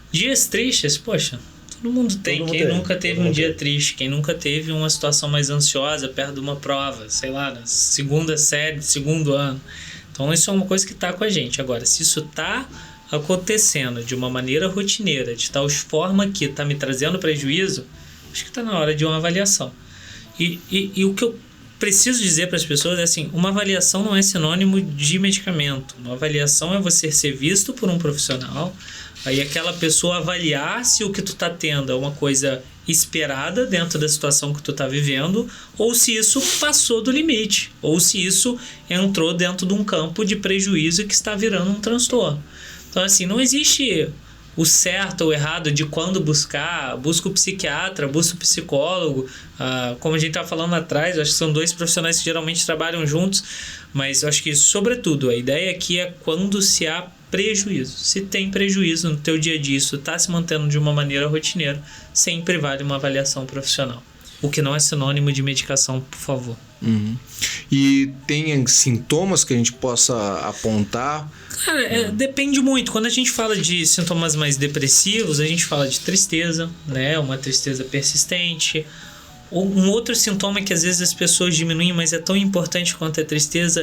Dias tristes, poxa, todo mundo tem. Quem nunca teve um dia triste? Quem nunca teve uma situação mais ansiosa perto de uma prova, sei lá, na segunda série, segundo ano. Então isso é uma coisa que está com a gente. Agora, se isso está acontecendo de uma maneira rotineira, de tal forma que está me trazendo prejuízo, acho que está na hora de uma avaliação. E o que eu preciso dizer para as pessoas é assim, uma avaliação não é sinônimo de medicamento. Uma avaliação é você ser visto por um profissional, aí aquela pessoa avaliar se o que tu está tendo é uma coisa esperada dentro da situação que tu está vivendo, ou se isso passou do limite, ou se isso entrou dentro de um campo de prejuízo que está virando um transtorno. Então, assim, não existe o certo ou errado de quando busca o psiquiatra, busca o psicólogo. Como a gente estava falando atrás, eu acho que são 2 profissionais que geralmente trabalham juntos, mas eu acho que, sobretudo, a ideia aqui é quando se há prejuízo. Se tem prejuízo no teu dia a dia, isso está se mantendo de uma maneira rotineira, sempre vale uma avaliação profissional. o que não é sinônimo de medicação, por favor. E tem sintomas que a gente possa apontar? Cara, depende muito. Quando a gente fala de sintomas mais depressivos, a gente fala de tristeza, né? Uma tristeza persistente. Um outro sintoma que às vezes as pessoas diminuem, mas é tão importante quanto a tristeza,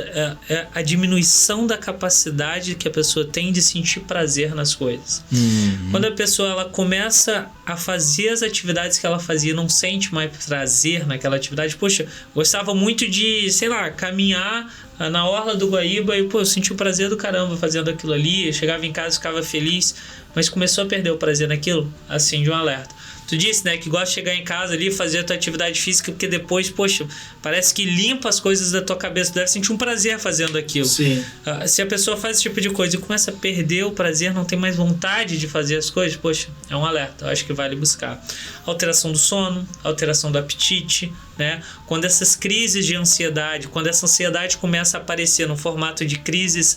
é a diminuição da capacidade que a pessoa tem de sentir prazer nas coisas. Quando a pessoa ela começa a fazer as atividades que ela fazia e não sente mais prazer naquela atividade, poxa, gostava muito de, sei lá, caminhar na orla do Guaíba e, pô, eu senti o prazer do caramba fazendo aquilo ali, eu chegava em casa e ficava feliz, mas começou a perder o prazer naquilo, acende um alerta. Tu disse, né, que gosta de chegar em casa ali e fazer a tua atividade física, porque depois, poxa, parece que limpa as coisas da tua cabeça, tu deve sentir um prazer fazendo aquilo. Sim. Se a pessoa faz esse tipo de coisa e começa a perder o prazer, não tem mais vontade de fazer as coisas, poxa, é um alerta, eu acho que vale buscar. Alteração do sono, alteração do apetite, né? Quando essas crises de ansiedade, quando essa ansiedade começa a aparecer no formato de crises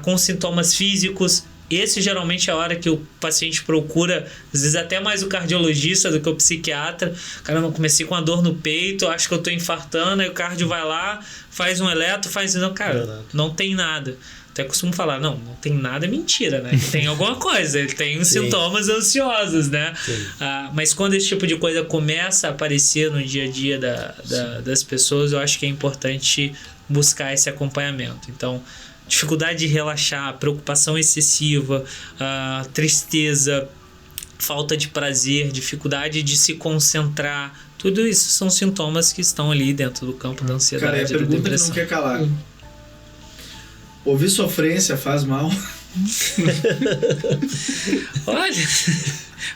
com sintomas físicos, esse geralmente é a hora que o paciente procura, às vezes até mais o cardiologista do que o psiquiatra. Caramba, eu comecei com a dor no peito, acho que eu tô infartando, aí o cardio vai lá, faz um eletro, faz... Não, cara, não tem nada. Até costumo falar, não tem nada, é mentira, né? Tem alguma coisa, ele tem uns sintomas ansiosos, né? Mas quando esse tipo de coisa começa a aparecer no dia a dia das pessoas, eu acho que é importante buscar esse acompanhamento. Então, dificuldade de relaxar, preocupação excessiva, tristeza, falta de prazer, dificuldade de se concentrar, tudo isso são sintomas que estão ali dentro do campo da ansiedade. Cara, é a pergunta da depressão. que não quer calar. Ouvir sofrência faz mal? Olha,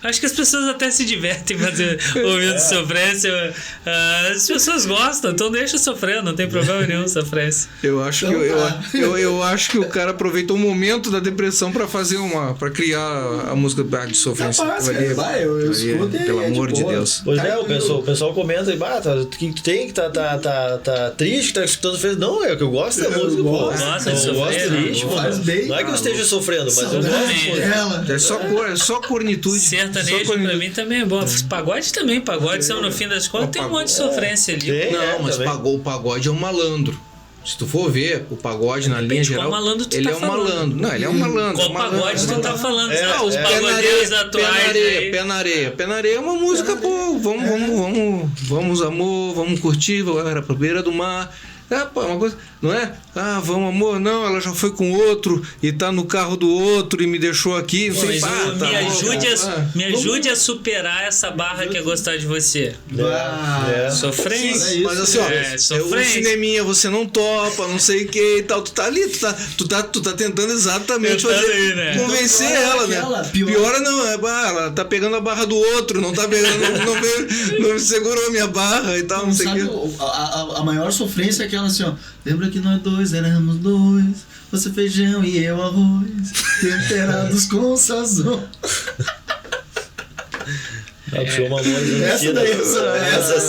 acho que as pessoas até se divertem ouvindo sofrência. As pessoas gostam, então deixa sofrer, não tem problema nenhum sofrência. Eu acho eu acho que o cara aproveitou o momento da depressão pra fazer para criar a música de sofrência. Eu escuto, pelo amor de Deus. Pois é, o pessoal comenta e tu tem que tá triste, tá escutando sofrência. Não, é o que eu gosto da música, pô. Gosta de sofrer, não é que eu esteja sofrendo, mas eu gosto. É só cornitude. Sertanejo pra mim também é bom. Pagode também, são no fim das contas, tem um monte de sofrência ali. Não, mas o pagode é um malandro. Se tu for ver o pagode na linha geral, ele é um malandro. Não, ele é um malandro. Qual pagode tu tá falando? Os pagodeiros atuais. Pé na areia. Pé na areia é uma música boa. Vamos amor, vamos curtir, vamos pra beira do mar. Pô, é uma coisa, não é? Vamos amor, não, ela já foi com outro e tá no carro do outro e me deixou aqui. Não sei, me ajude a superar essa barra que é gostar de você. Sofrência. Mas assim, ó, o cineminha você não topa, não sei o que e tal. Tu tá ali, tu tá tentando exatamente convencer ela, né? Piora não, ela tá pegando a barra do outro, não tá pegando, não segurou minha barra e tal, não sei o que. A maior sofrência é aquela assim, ó. Lembra que nós dois éramos dois, você feijão e eu arroz, temperados com sazon.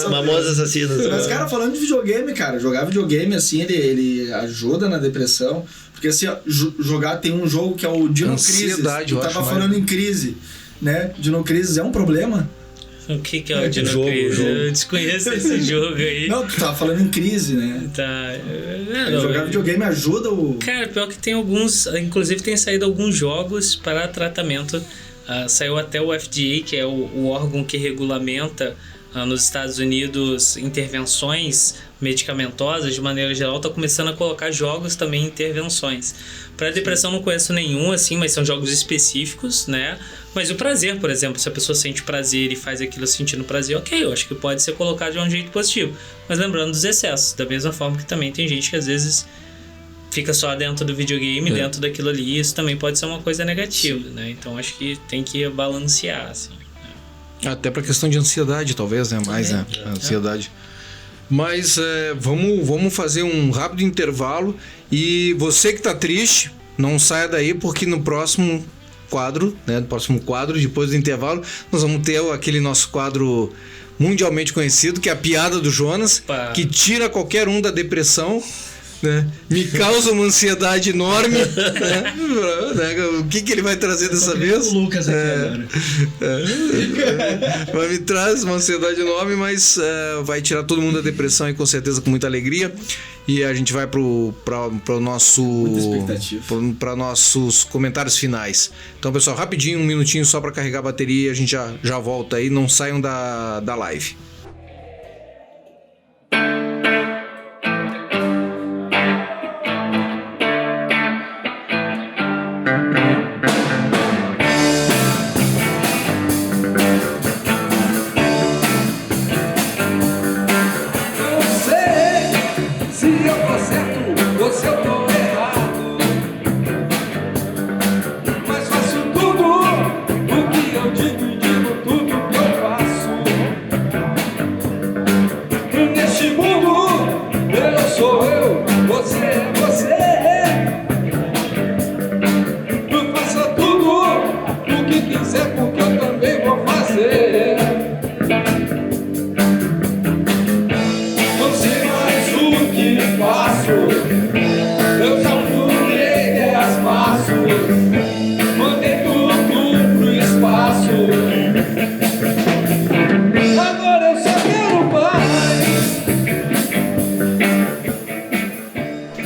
Mamonas Assassinas. Mas, cara, falando de videogame, cara, jogar videogame, assim, ele ajuda na depressão. Porque, assim, ó, jogar, tem um jogo que é o Dino Crisis. Tu tava falando em crise, né? Dino Crisis é um problema? O que é o Dino Crisis? Eu desconheço esse jogo aí. Não, tu tava falando em crise, né? Tá. Jogar videogame ajuda o... Cara, pior que tem alguns... Inclusive tem saído alguns jogos para tratamento. Saiu até o FDA, que é o órgão que regulamenta nos Estados Unidos intervenções medicamentosas, de maneira geral, tá começando a colocar jogos também intervenções. Para depressão não conheço nenhum, assim, mas são jogos específicos, né? Mas o prazer, por exemplo, se a pessoa sente prazer e faz aquilo sentindo prazer, ok, eu acho que pode ser colocado de um jeito positivo. Mas lembrando dos excessos, da mesma forma que também tem gente que às vezes fica só dentro do videogame, dentro daquilo ali, isso também pode ser uma coisa negativa, né? Então acho que tem que balancear, assim. Até pra questão de ansiedade, talvez, né? Mais, né? Ansiedade. Mas vamos fazer um rápido intervalo. E você que tá triste, não saia daí, porque no próximo quadro, né? No próximo quadro, depois do intervalo, nós vamos ter aquele nosso quadro mundialmente conhecido, que é a piada do Jonas, que tira qualquer um da depressão. né? Me causa uma ansiedade enorme, né? O que ele vai trazer dessa vez? O Lucas aqui agora. Mas me traz uma ansiedade enorme, mas vai tirar todo mundo da depressão e com certeza com muita alegria. E a gente vai pro nossos comentários finais. Então, pessoal, rapidinho, um minutinho só para carregar a bateria e a gente já volta aí. Não saiam da live.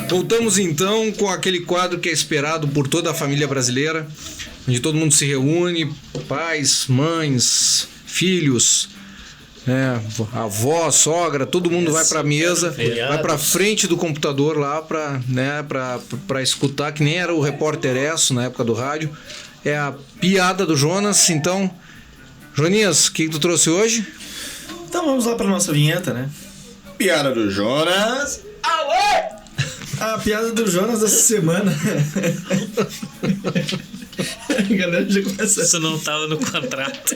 Voltamos então com aquele quadro que é esperado por toda a família brasileira, onde todo mundo se reúne, pais, mães, filhos, avó, sogra, todo mundo vai pra mesa, vai pra frente do computador lá pra escutar, que nem era o Repórter Esso na época do rádio. É a piada do Jonas. Então, Joninhas, o que tu trouxe hoje? Então vamos lá pra nossa vinheta, né? Piada do Jonas. Alô! A piada do Jonas dessa semana. A galera já começa. Isso não tava no contrato.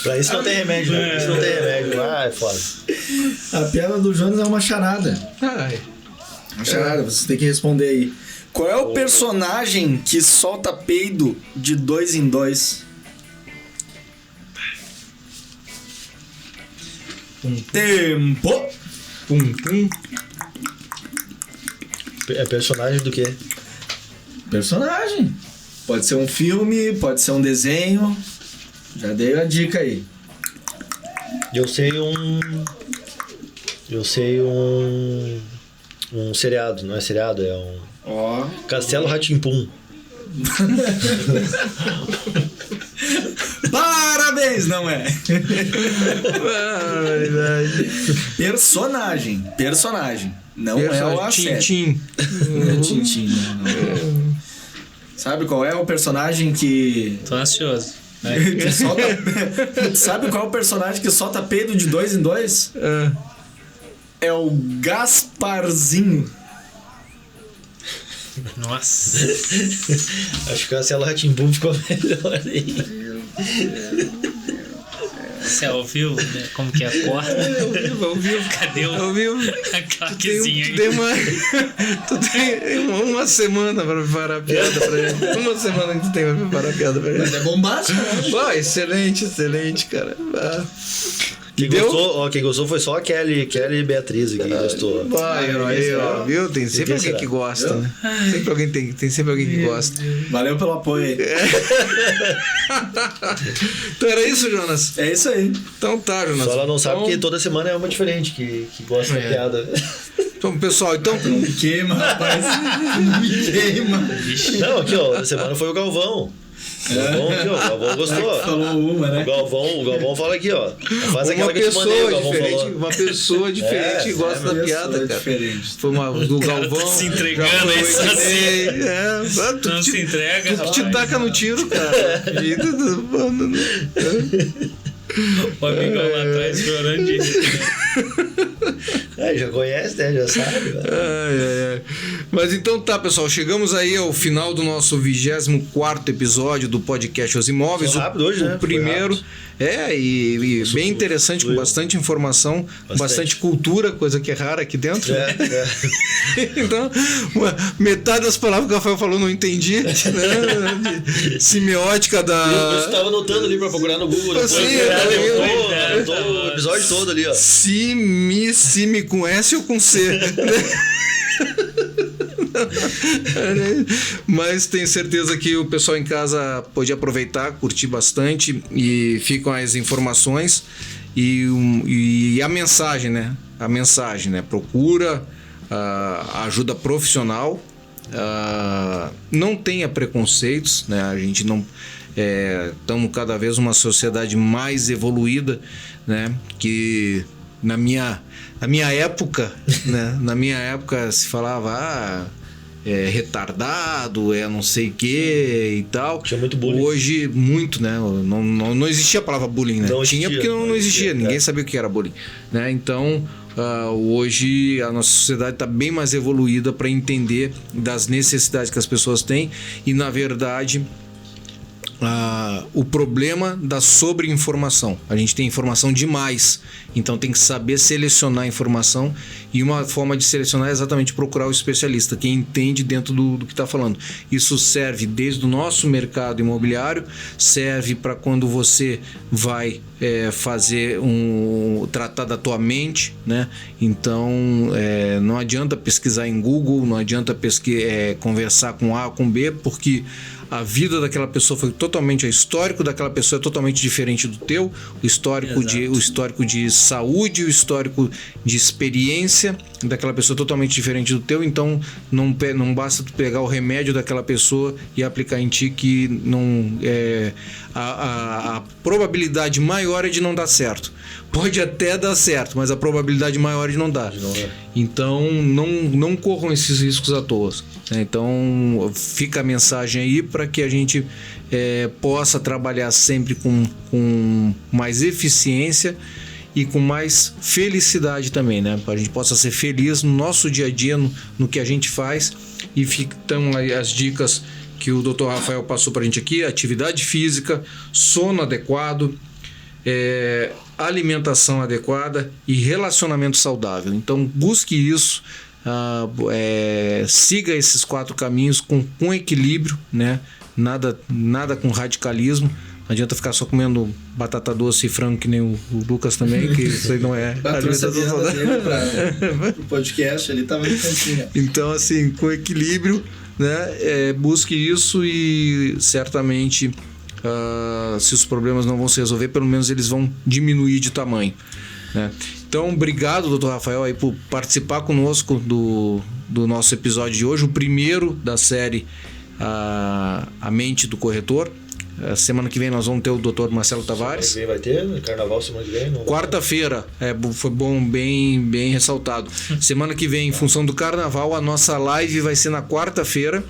Pra isso não tem remédio, né? Isso não tem remédio. É foda. A piada do Jonas é uma charada. Uma charada, você tem que responder aí. Qual é o personagem que solta peido de 2 em 2? Tempo! É personagem do quê? Personagem. Pode ser um filme, pode ser um desenho. Já dei a dica aí. Eu sei um seriado, não é seriado, é um... Castelo Rá-Tim-Pum. Parabéns, não é? Personagem. Não é o Acerto. Tintim. Não é Tintim, não. Sabe qual é o personagem que... Tô ansioso. que solta... Sabe qual é o personagem que solta peido de 2 em 2? É o Gasparzinho. Nossa. Acho que o Castelo Rá-Tim-Pum ficou melhor aí. Você é ao vivo, né? Como que é a porta? Ao vivo. Cadê o... Ao vivo. A claquezinha aí? Tu tem uma semana pra preparar a piada pra ele. Uma semana que tu tem pra preparar a piada pra ele. Mas é bombástico, né? Excelente, cara. Quem gostou foi só a Kelly e Beatriz que gostou. Viu? Tem sempre alguém que gosta, né? Tem sempre alguém que gosta. Valeu pelo apoio aí. Então era isso, Jonas? É isso aí. Então tá, Jonas. Só ela não sabe que toda semana é uma diferente que gosta da piada. Então, pessoal, Não me queima, rapaz. Não me queima. Não, aqui ó, da semana foi o Galvão. O Galvão gostou. Falou uma, né? O Galvão fala aqui, ó. Faz uma aquela que eu te mandei, o Galvão diferente, falou. uma pessoa diferente que gosta da piada, cara. Diferente. Foi uma do Galvão. Tá se entregando aí sozinho. Não se entrega, tu te taca no tiro, cara. O amigão lá atrás chorando de rir. Já conhece, né? Já sabe. Mas então tá, pessoal. Chegamos aí ao final do nosso 24º episódio do podcast Os Imóveis. Foi rápido hoje, né? O primeiro. E bem interessante, com bastante informação, bastante cultura, coisa que é rara aqui dentro. Então, metade das palavras que o Rafael falou não entendi. Né? Semiótica da... Eu estava anotando ali pra procurar no Google. Sim, o episódio episódio todo ali, ó. Se me com S ou com C. Mas tenho certeza que o pessoal em casa pode aproveitar, curtir bastante, e ficam as informações e a mensagem, né? Procura ajuda profissional, não tenha preconceitos, né? A gente não estamos cada vez uma sociedade mais evoluída, né? Que na minha época, né? Na minha época se falava retardado, não sei o que e tal. Tinha muito bullying. Hoje, muito, né? Não existia a palavra bullying, né? Não Tinha existia, porque não existia. Ninguém sabia o que era bullying, né? Então, hoje a nossa sociedade está bem mais evoluída para entender das necessidades que as pessoas têm e, na verdade, o problema da sobreinformação. A gente tem informação demais, então tem que saber selecionar a informação, e uma forma de selecionar é exatamente procurar o especialista, quem entende dentro do que está falando. Isso serve desde o nosso mercado imobiliário, serve para quando você vai tratar da tua mente, né? Então não adianta pesquisar em Google, não adianta conversar com A ou com B, porque a vida daquela pessoa foi totalmente... O histórico daquela pessoa é totalmente diferente do teu. O histórico de saúde, o histórico de experiência daquela pessoa é totalmente diferente do teu. Então, não basta tu pegar o remédio daquela pessoa e aplicar em ti, que não... A probabilidade maior é de não dar certo. Pode até dar certo, mas a probabilidade maior é de não dar. Então, não corram esses riscos à toa. Então, fica a mensagem aí para que a gente possa trabalhar sempre com mais eficiência e com mais felicidade também, né? Para a gente possa ser feliz no nosso dia a dia, no que a gente faz. E ficam aí as dicas que o Dr. Rafael passou para a gente aqui: atividade física, sono adequado, alimentação adequada e relacionamento saudável. Então, busque isso. Siga esses 4 caminhos com equilíbrio, né? Nada com radicalismo. Não adianta ficar só comendo batata doce e frango, que nem o Lucas também, que isso aí não é alimentação saudável. O podcast ali tava no cantinho. Então, assim, com equilíbrio, né? Busque isso e certamente, se os problemas não vão se resolver, pelo menos eles vão diminuir de tamanho, né? Então, obrigado, Dr. Rafael, aí, por participar conosco do nosso episódio de hoje, o primeiro da série A Mente do Corretor. Semana que vem nós vamos ter o Dr. Marcelo Tavares. Semana que vem vai ter? Carnaval semana que vem? Quarta-feira, foi bom, bem ressaltado. Semana que vem, em função do Carnaval, a nossa live vai ser na quarta-feira.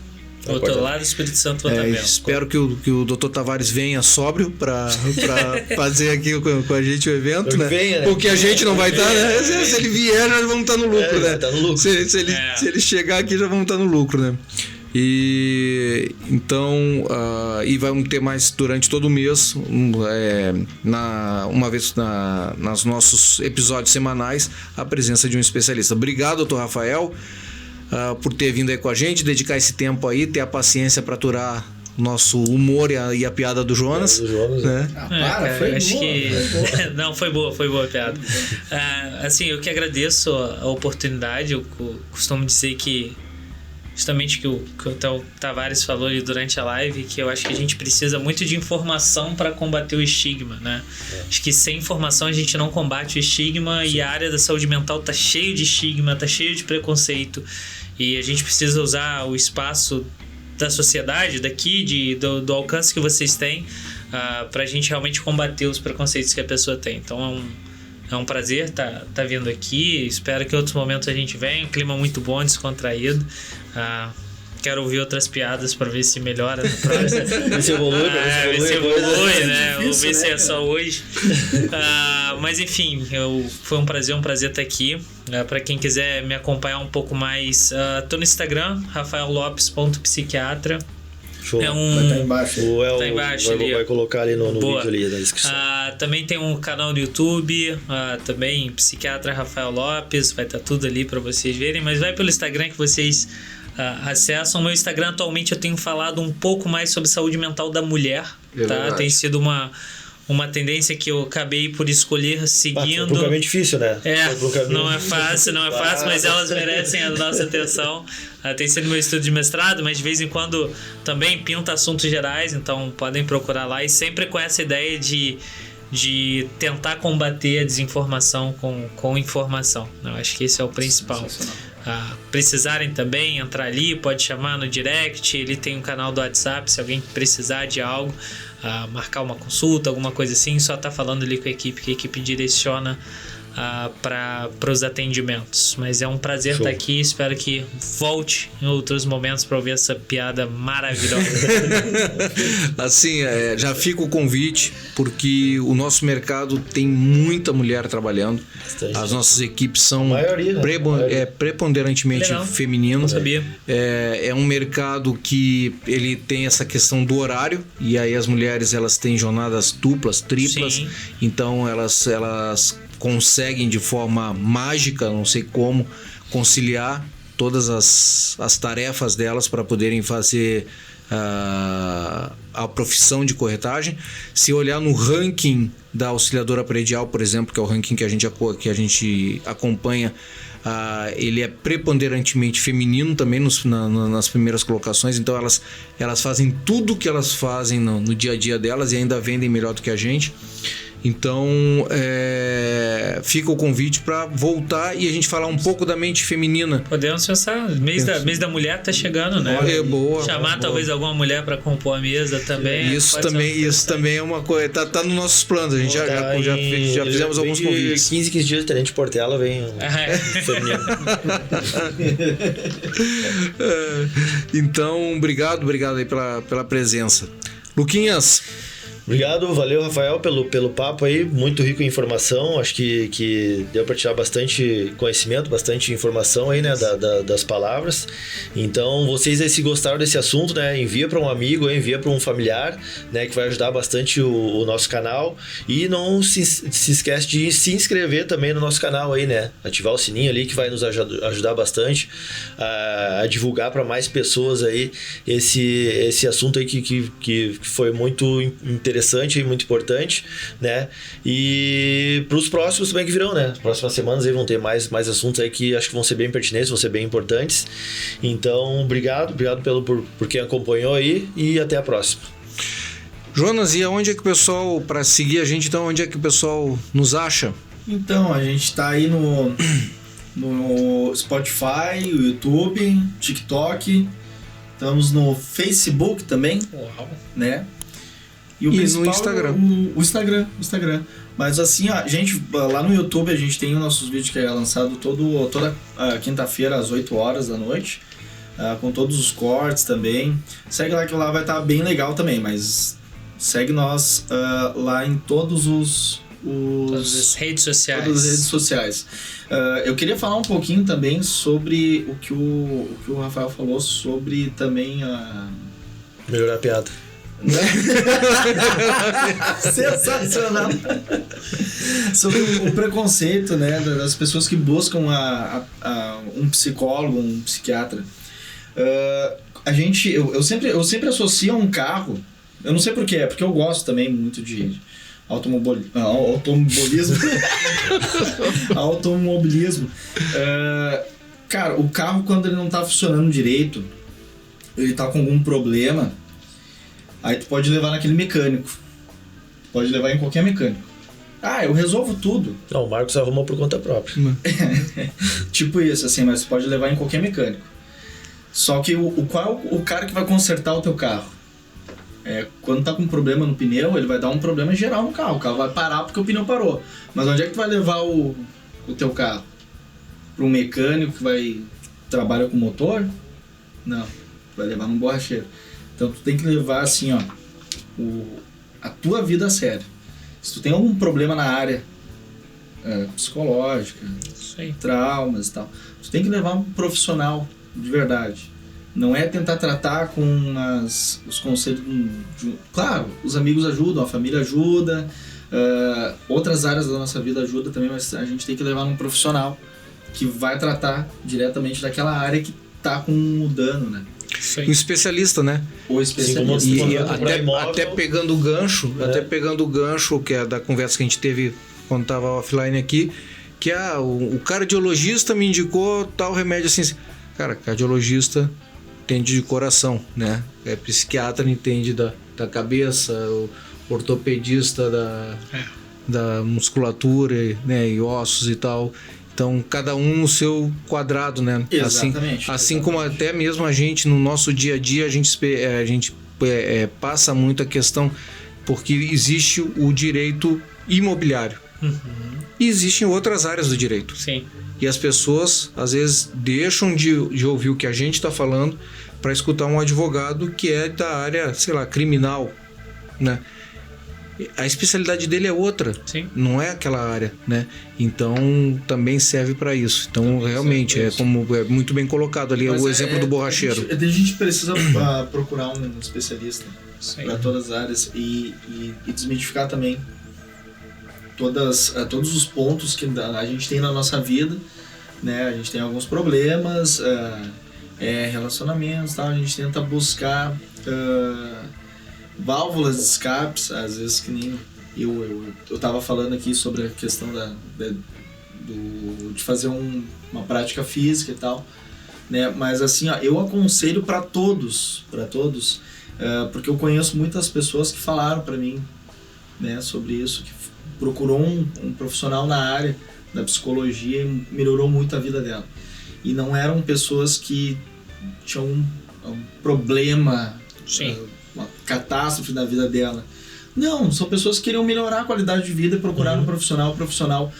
Outro lado do Espírito Santo também. Espero que o Dr. Tavares venha sóbrio para fazer aqui com a gente o evento, né? Venha, né? Porque a gente não vai estar, né? Se ele vier, nós vamos estar no lucro, né? Tá no lucro. Se ele chegar aqui, já vamos estar no lucro, né? E então, e vamos ter mais durante todo o mês, uma vez nos nossos episódios semanais, a presença de um especialista. Obrigado, Dr. Rafael, por ter vindo aí com a gente, dedicar esse tempo aí, ter a paciência para aturar nosso humor e a piada do Jonas. Né? Não, foi boa a piada. Assim, eu que agradeço a oportunidade. Eu costumo dizer que justamente que o Tavares falou ali durante a live, que eu acho que a gente precisa muito de informação para combater o estigma, né? Acho que sem informação a gente não combate o estigma. Sim. E a área da saúde mental tá cheio de estigma, tá cheio de preconceito, e a gente precisa usar o espaço da sociedade, daqui, do alcance que vocês têm, pra gente realmente combater os preconceitos que a pessoa tem. Então é um prazer tá vindo aqui. Espero que em outros momentos a gente venha. Um clima muito bom, descontraído. Quero ouvir outras piadas para ver se melhora no próximo. Ver se evolui, né? Vou ver se é só hoje. Mas enfim, foi um prazer estar aqui. Para quem quiser me acompanhar um pouco mais, tô no Instagram, rafaellopes.psiquiatra. Show. Vai estar embaixo. Tá embaixo ali. Vai colocar ali no vídeo ali na descrição. Também tem um canal no YouTube, também Psiquiatra Rafael Lopes, vai estar tudo ali para vocês verem, mas vai pelo Instagram que vocês acessam. Meu Instagram, atualmente, eu tenho falado um pouco mais sobre saúde mental da mulher, tá? Tem sido uma tendência que eu acabei por escolher seguindo. Um caminho difícil, né? Não é fácil, mas elas merecem a nossa atenção. Tem sido meu estudo de mestrado, mas de vez em quando também pinta assuntos gerais, então podem procurar lá, e sempre com essa ideia de tentar combater a desinformação com informação. Eu acho que esse é o principal. Precisarem também entrar ali, pode chamar no direct, ele tem um canal do WhatsApp, se alguém precisar de algo, marcar uma consulta, alguma coisa assim, só tá falando ali com a equipe, que a equipe direciona para os atendimentos. Mas é um prazer estar aqui, espero que volte em outros momentos para ouvir essa piada maravilhosa. Assim, já fica o convite, porque o nosso mercado tem muita mulher trabalhando. Bastante. As nossas equipes são preponderantemente femininas. Sabia. É um mercado que ele tem essa questão do horário, e aí as mulheres elas têm jornadas duplas, triplas. Sim. Então elas conseguem de forma mágica, não sei como, conciliar todas as tarefas delas para poderem fazer a profissão de corretagem. Se olhar no ranking da Auxiliadora Predial, por exemplo, que é o ranking que a gente acompanha, ele é preponderantemente feminino também nas primeiras colocações. Então elas fazem tudo que elas fazem no dia a dia delas e ainda vendem melhor do que a gente. Então fica o convite para voltar e a gente falar um pouco da mente feminina. Podemos pensar, mês da mulher tá chegando, né? Boa. Chamar talvez alguma mulher para compor a mesa também. Isso também é uma coisa, tá nos nossos planos. A gente já fizemos alguns convites. 15 dias de Tenente Portela vem feminino. Então, obrigado aí pela presença. Luquinhas, obrigado, valeu, Rafael, pelo papo aí, muito rico em informação. Acho que deu para tirar bastante conhecimento, bastante informação aí, né, das palavras. Então, vocês aí, se gostaram desse assunto, né, envia para um amigo, envia para um familiar, né, que vai ajudar bastante o nosso canal. E não se esquece de se inscrever também no nosso canal aí, né, ativar o sininho ali, que vai nos ajudar bastante a divulgar para mais pessoas aí esse assunto aí que foi muito interessante e muito importante, né? E para os próximos também que virão, né? Próximas semanas aí vão ter mais assuntos aí que acho que vão ser bem pertinentes, vão ser bem importantes. Então, obrigado por quem acompanhou aí, e até a próxima. Jonas, e aonde é que o pessoal, para seguir a gente, então, onde é que o pessoal nos acha? Então, a gente tá aí no Spotify, o YouTube, TikTok, estamos no Facebook também. Uau. Né? E no Instagram. O Instagram. Mas assim, gente, lá no YouTube a gente tem os nossos vídeos que é lançado toda quinta-feira às 8 horas da noite, com todos os cortes também. Segue lá que lá vai estar bem legal também, mas segue nós lá em todas as redes sociais. Todas as redes sociais. Eu queria falar um pouquinho também sobre o que o Rafael falou sobre também melhorar a piada. Sensacional. Sobre o preconceito, né, das pessoas que buscam um psicólogo, um psiquiatra. Eu sempre associo a um carro. Eu não sei porquê, é porque eu gosto também muito de automobilismo. Cara, o carro, quando ele não tá funcionando direito, ele tá com algum problema, aí tu pode levar naquele mecânico. Pode levar em qualquer mecânico. Eu resolvo tudo. Não, o Marcos arrumou por conta própria. Tipo isso, assim, mas tu pode levar em qualquer mecânico. Só que qual é o cara que vai consertar o teu carro? Quando tá com um problema no pneu, ele vai dar um problema geral no carro. O carro vai parar porque o pneu parou. Mas onde é que tu vai levar o teu carro? Para um mecânico que trabalha com motor? Não, tu vai levar num borracheiro. Então tu tem que levar assim, a tua vida a sério. Se tu tem algum problema na área psicológica, traumas e tal, tu tem que levar um profissional de verdade. Não é tentar tratar com os conselhos. Claro, os amigos ajudam, a família ajuda, outras áreas da nossa vida ajudam também, mas a gente tem que levar um profissional que vai tratar diretamente daquela área que tá com o dano, né? o especialista, né? O especialista. E até pegando o gancho, que é da conversa que a gente teve quando estava offline aqui, que o cardiologista me indicou tal remédio assim. Cara, cardiologista entende de coração, né? Psiquiatra entende da cabeça, o ortopedista da musculatura, né? E ossos e tal. Então, cada um no seu quadrado, né? Exatamente. Assim como até mesmo a gente, no nosso dia a dia, a gente passa muito a questão, porque existe o direito imobiliário. E existem outras áreas do direito. Sim. E as pessoas, às vezes, deixam de ouvir o que a gente está falando para escutar um advogado que é da área, sei lá, criminal, né? A especialidade dele é outra, Sim. Não é aquela área, né? Então também serve para isso. Então realmente como é muito bem colocado ali. Mas o exemplo do borracheiro. A gente precisa procurar um especialista para todas as áreas e desmitificar também todos os pontos que a gente tem na nossa vida, né? A gente tem alguns problemas, relacionamentos, tal. A gente tenta buscar válvulas de escapes, às vezes que nem eu tava falando aqui sobre a questão de fazer uma prática física e tal, né? Mas assim, eu aconselho para todos, porque eu conheço muitas pessoas que falaram para mim, né, sobre isso, que procurou um profissional na área da psicologia e melhorou muito a vida dela. E não eram pessoas que tinham um problema, uma catástrofe na vida dela. Não, são pessoas que queriam melhorar a qualidade de vida e procuraram um profissional. O profissional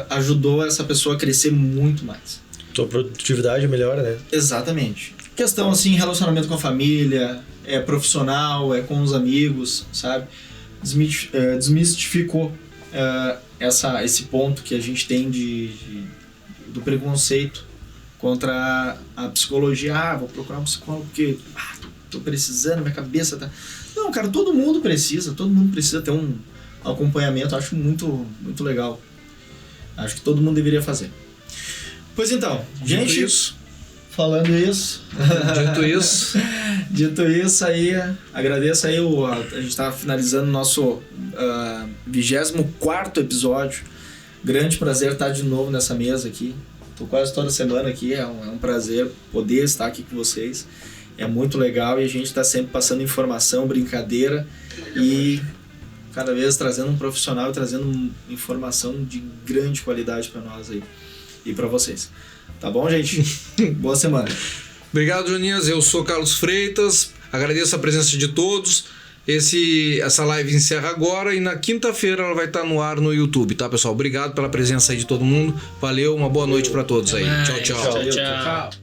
ajudou essa pessoa a crescer muito mais. Sua produtividade melhora, né? Exatamente. Questão assim, relacionamento com a família, profissional, com os amigos, sabe? Desmistificou esse ponto que a gente tem do preconceito contra a psicologia. Vou procurar um psicólogo porque tô precisando, minha cabeça tá... Não, cara, todo mundo precisa ter um acompanhamento. Acho muito, muito legal. Acho que todo mundo deveria fazer. Pois então, gente, falando isso, dito isso aí, agradeço aí, a gente tá finalizando o nosso 24º episódio. Grande prazer estar de novo nessa mesa aqui. Tô quase toda semana aqui, é um prazer poder estar aqui com vocês. É muito legal e a gente está sempre passando informação, brincadeira e cada vez trazendo um profissional e trazendo informação de grande qualidade para nós aí e para vocês. Tá bom, gente? Boa semana. Obrigado, Joninhas. Eu sou Carlos Freitas. Agradeço a presença de todos. Essa live encerra agora e na quinta-feira ela vai estar no ar no YouTube, tá, pessoal? Obrigado pela presença aí de todo mundo. Valeu, uma boa noite para todos aí. Tchau, tchau. Tchau.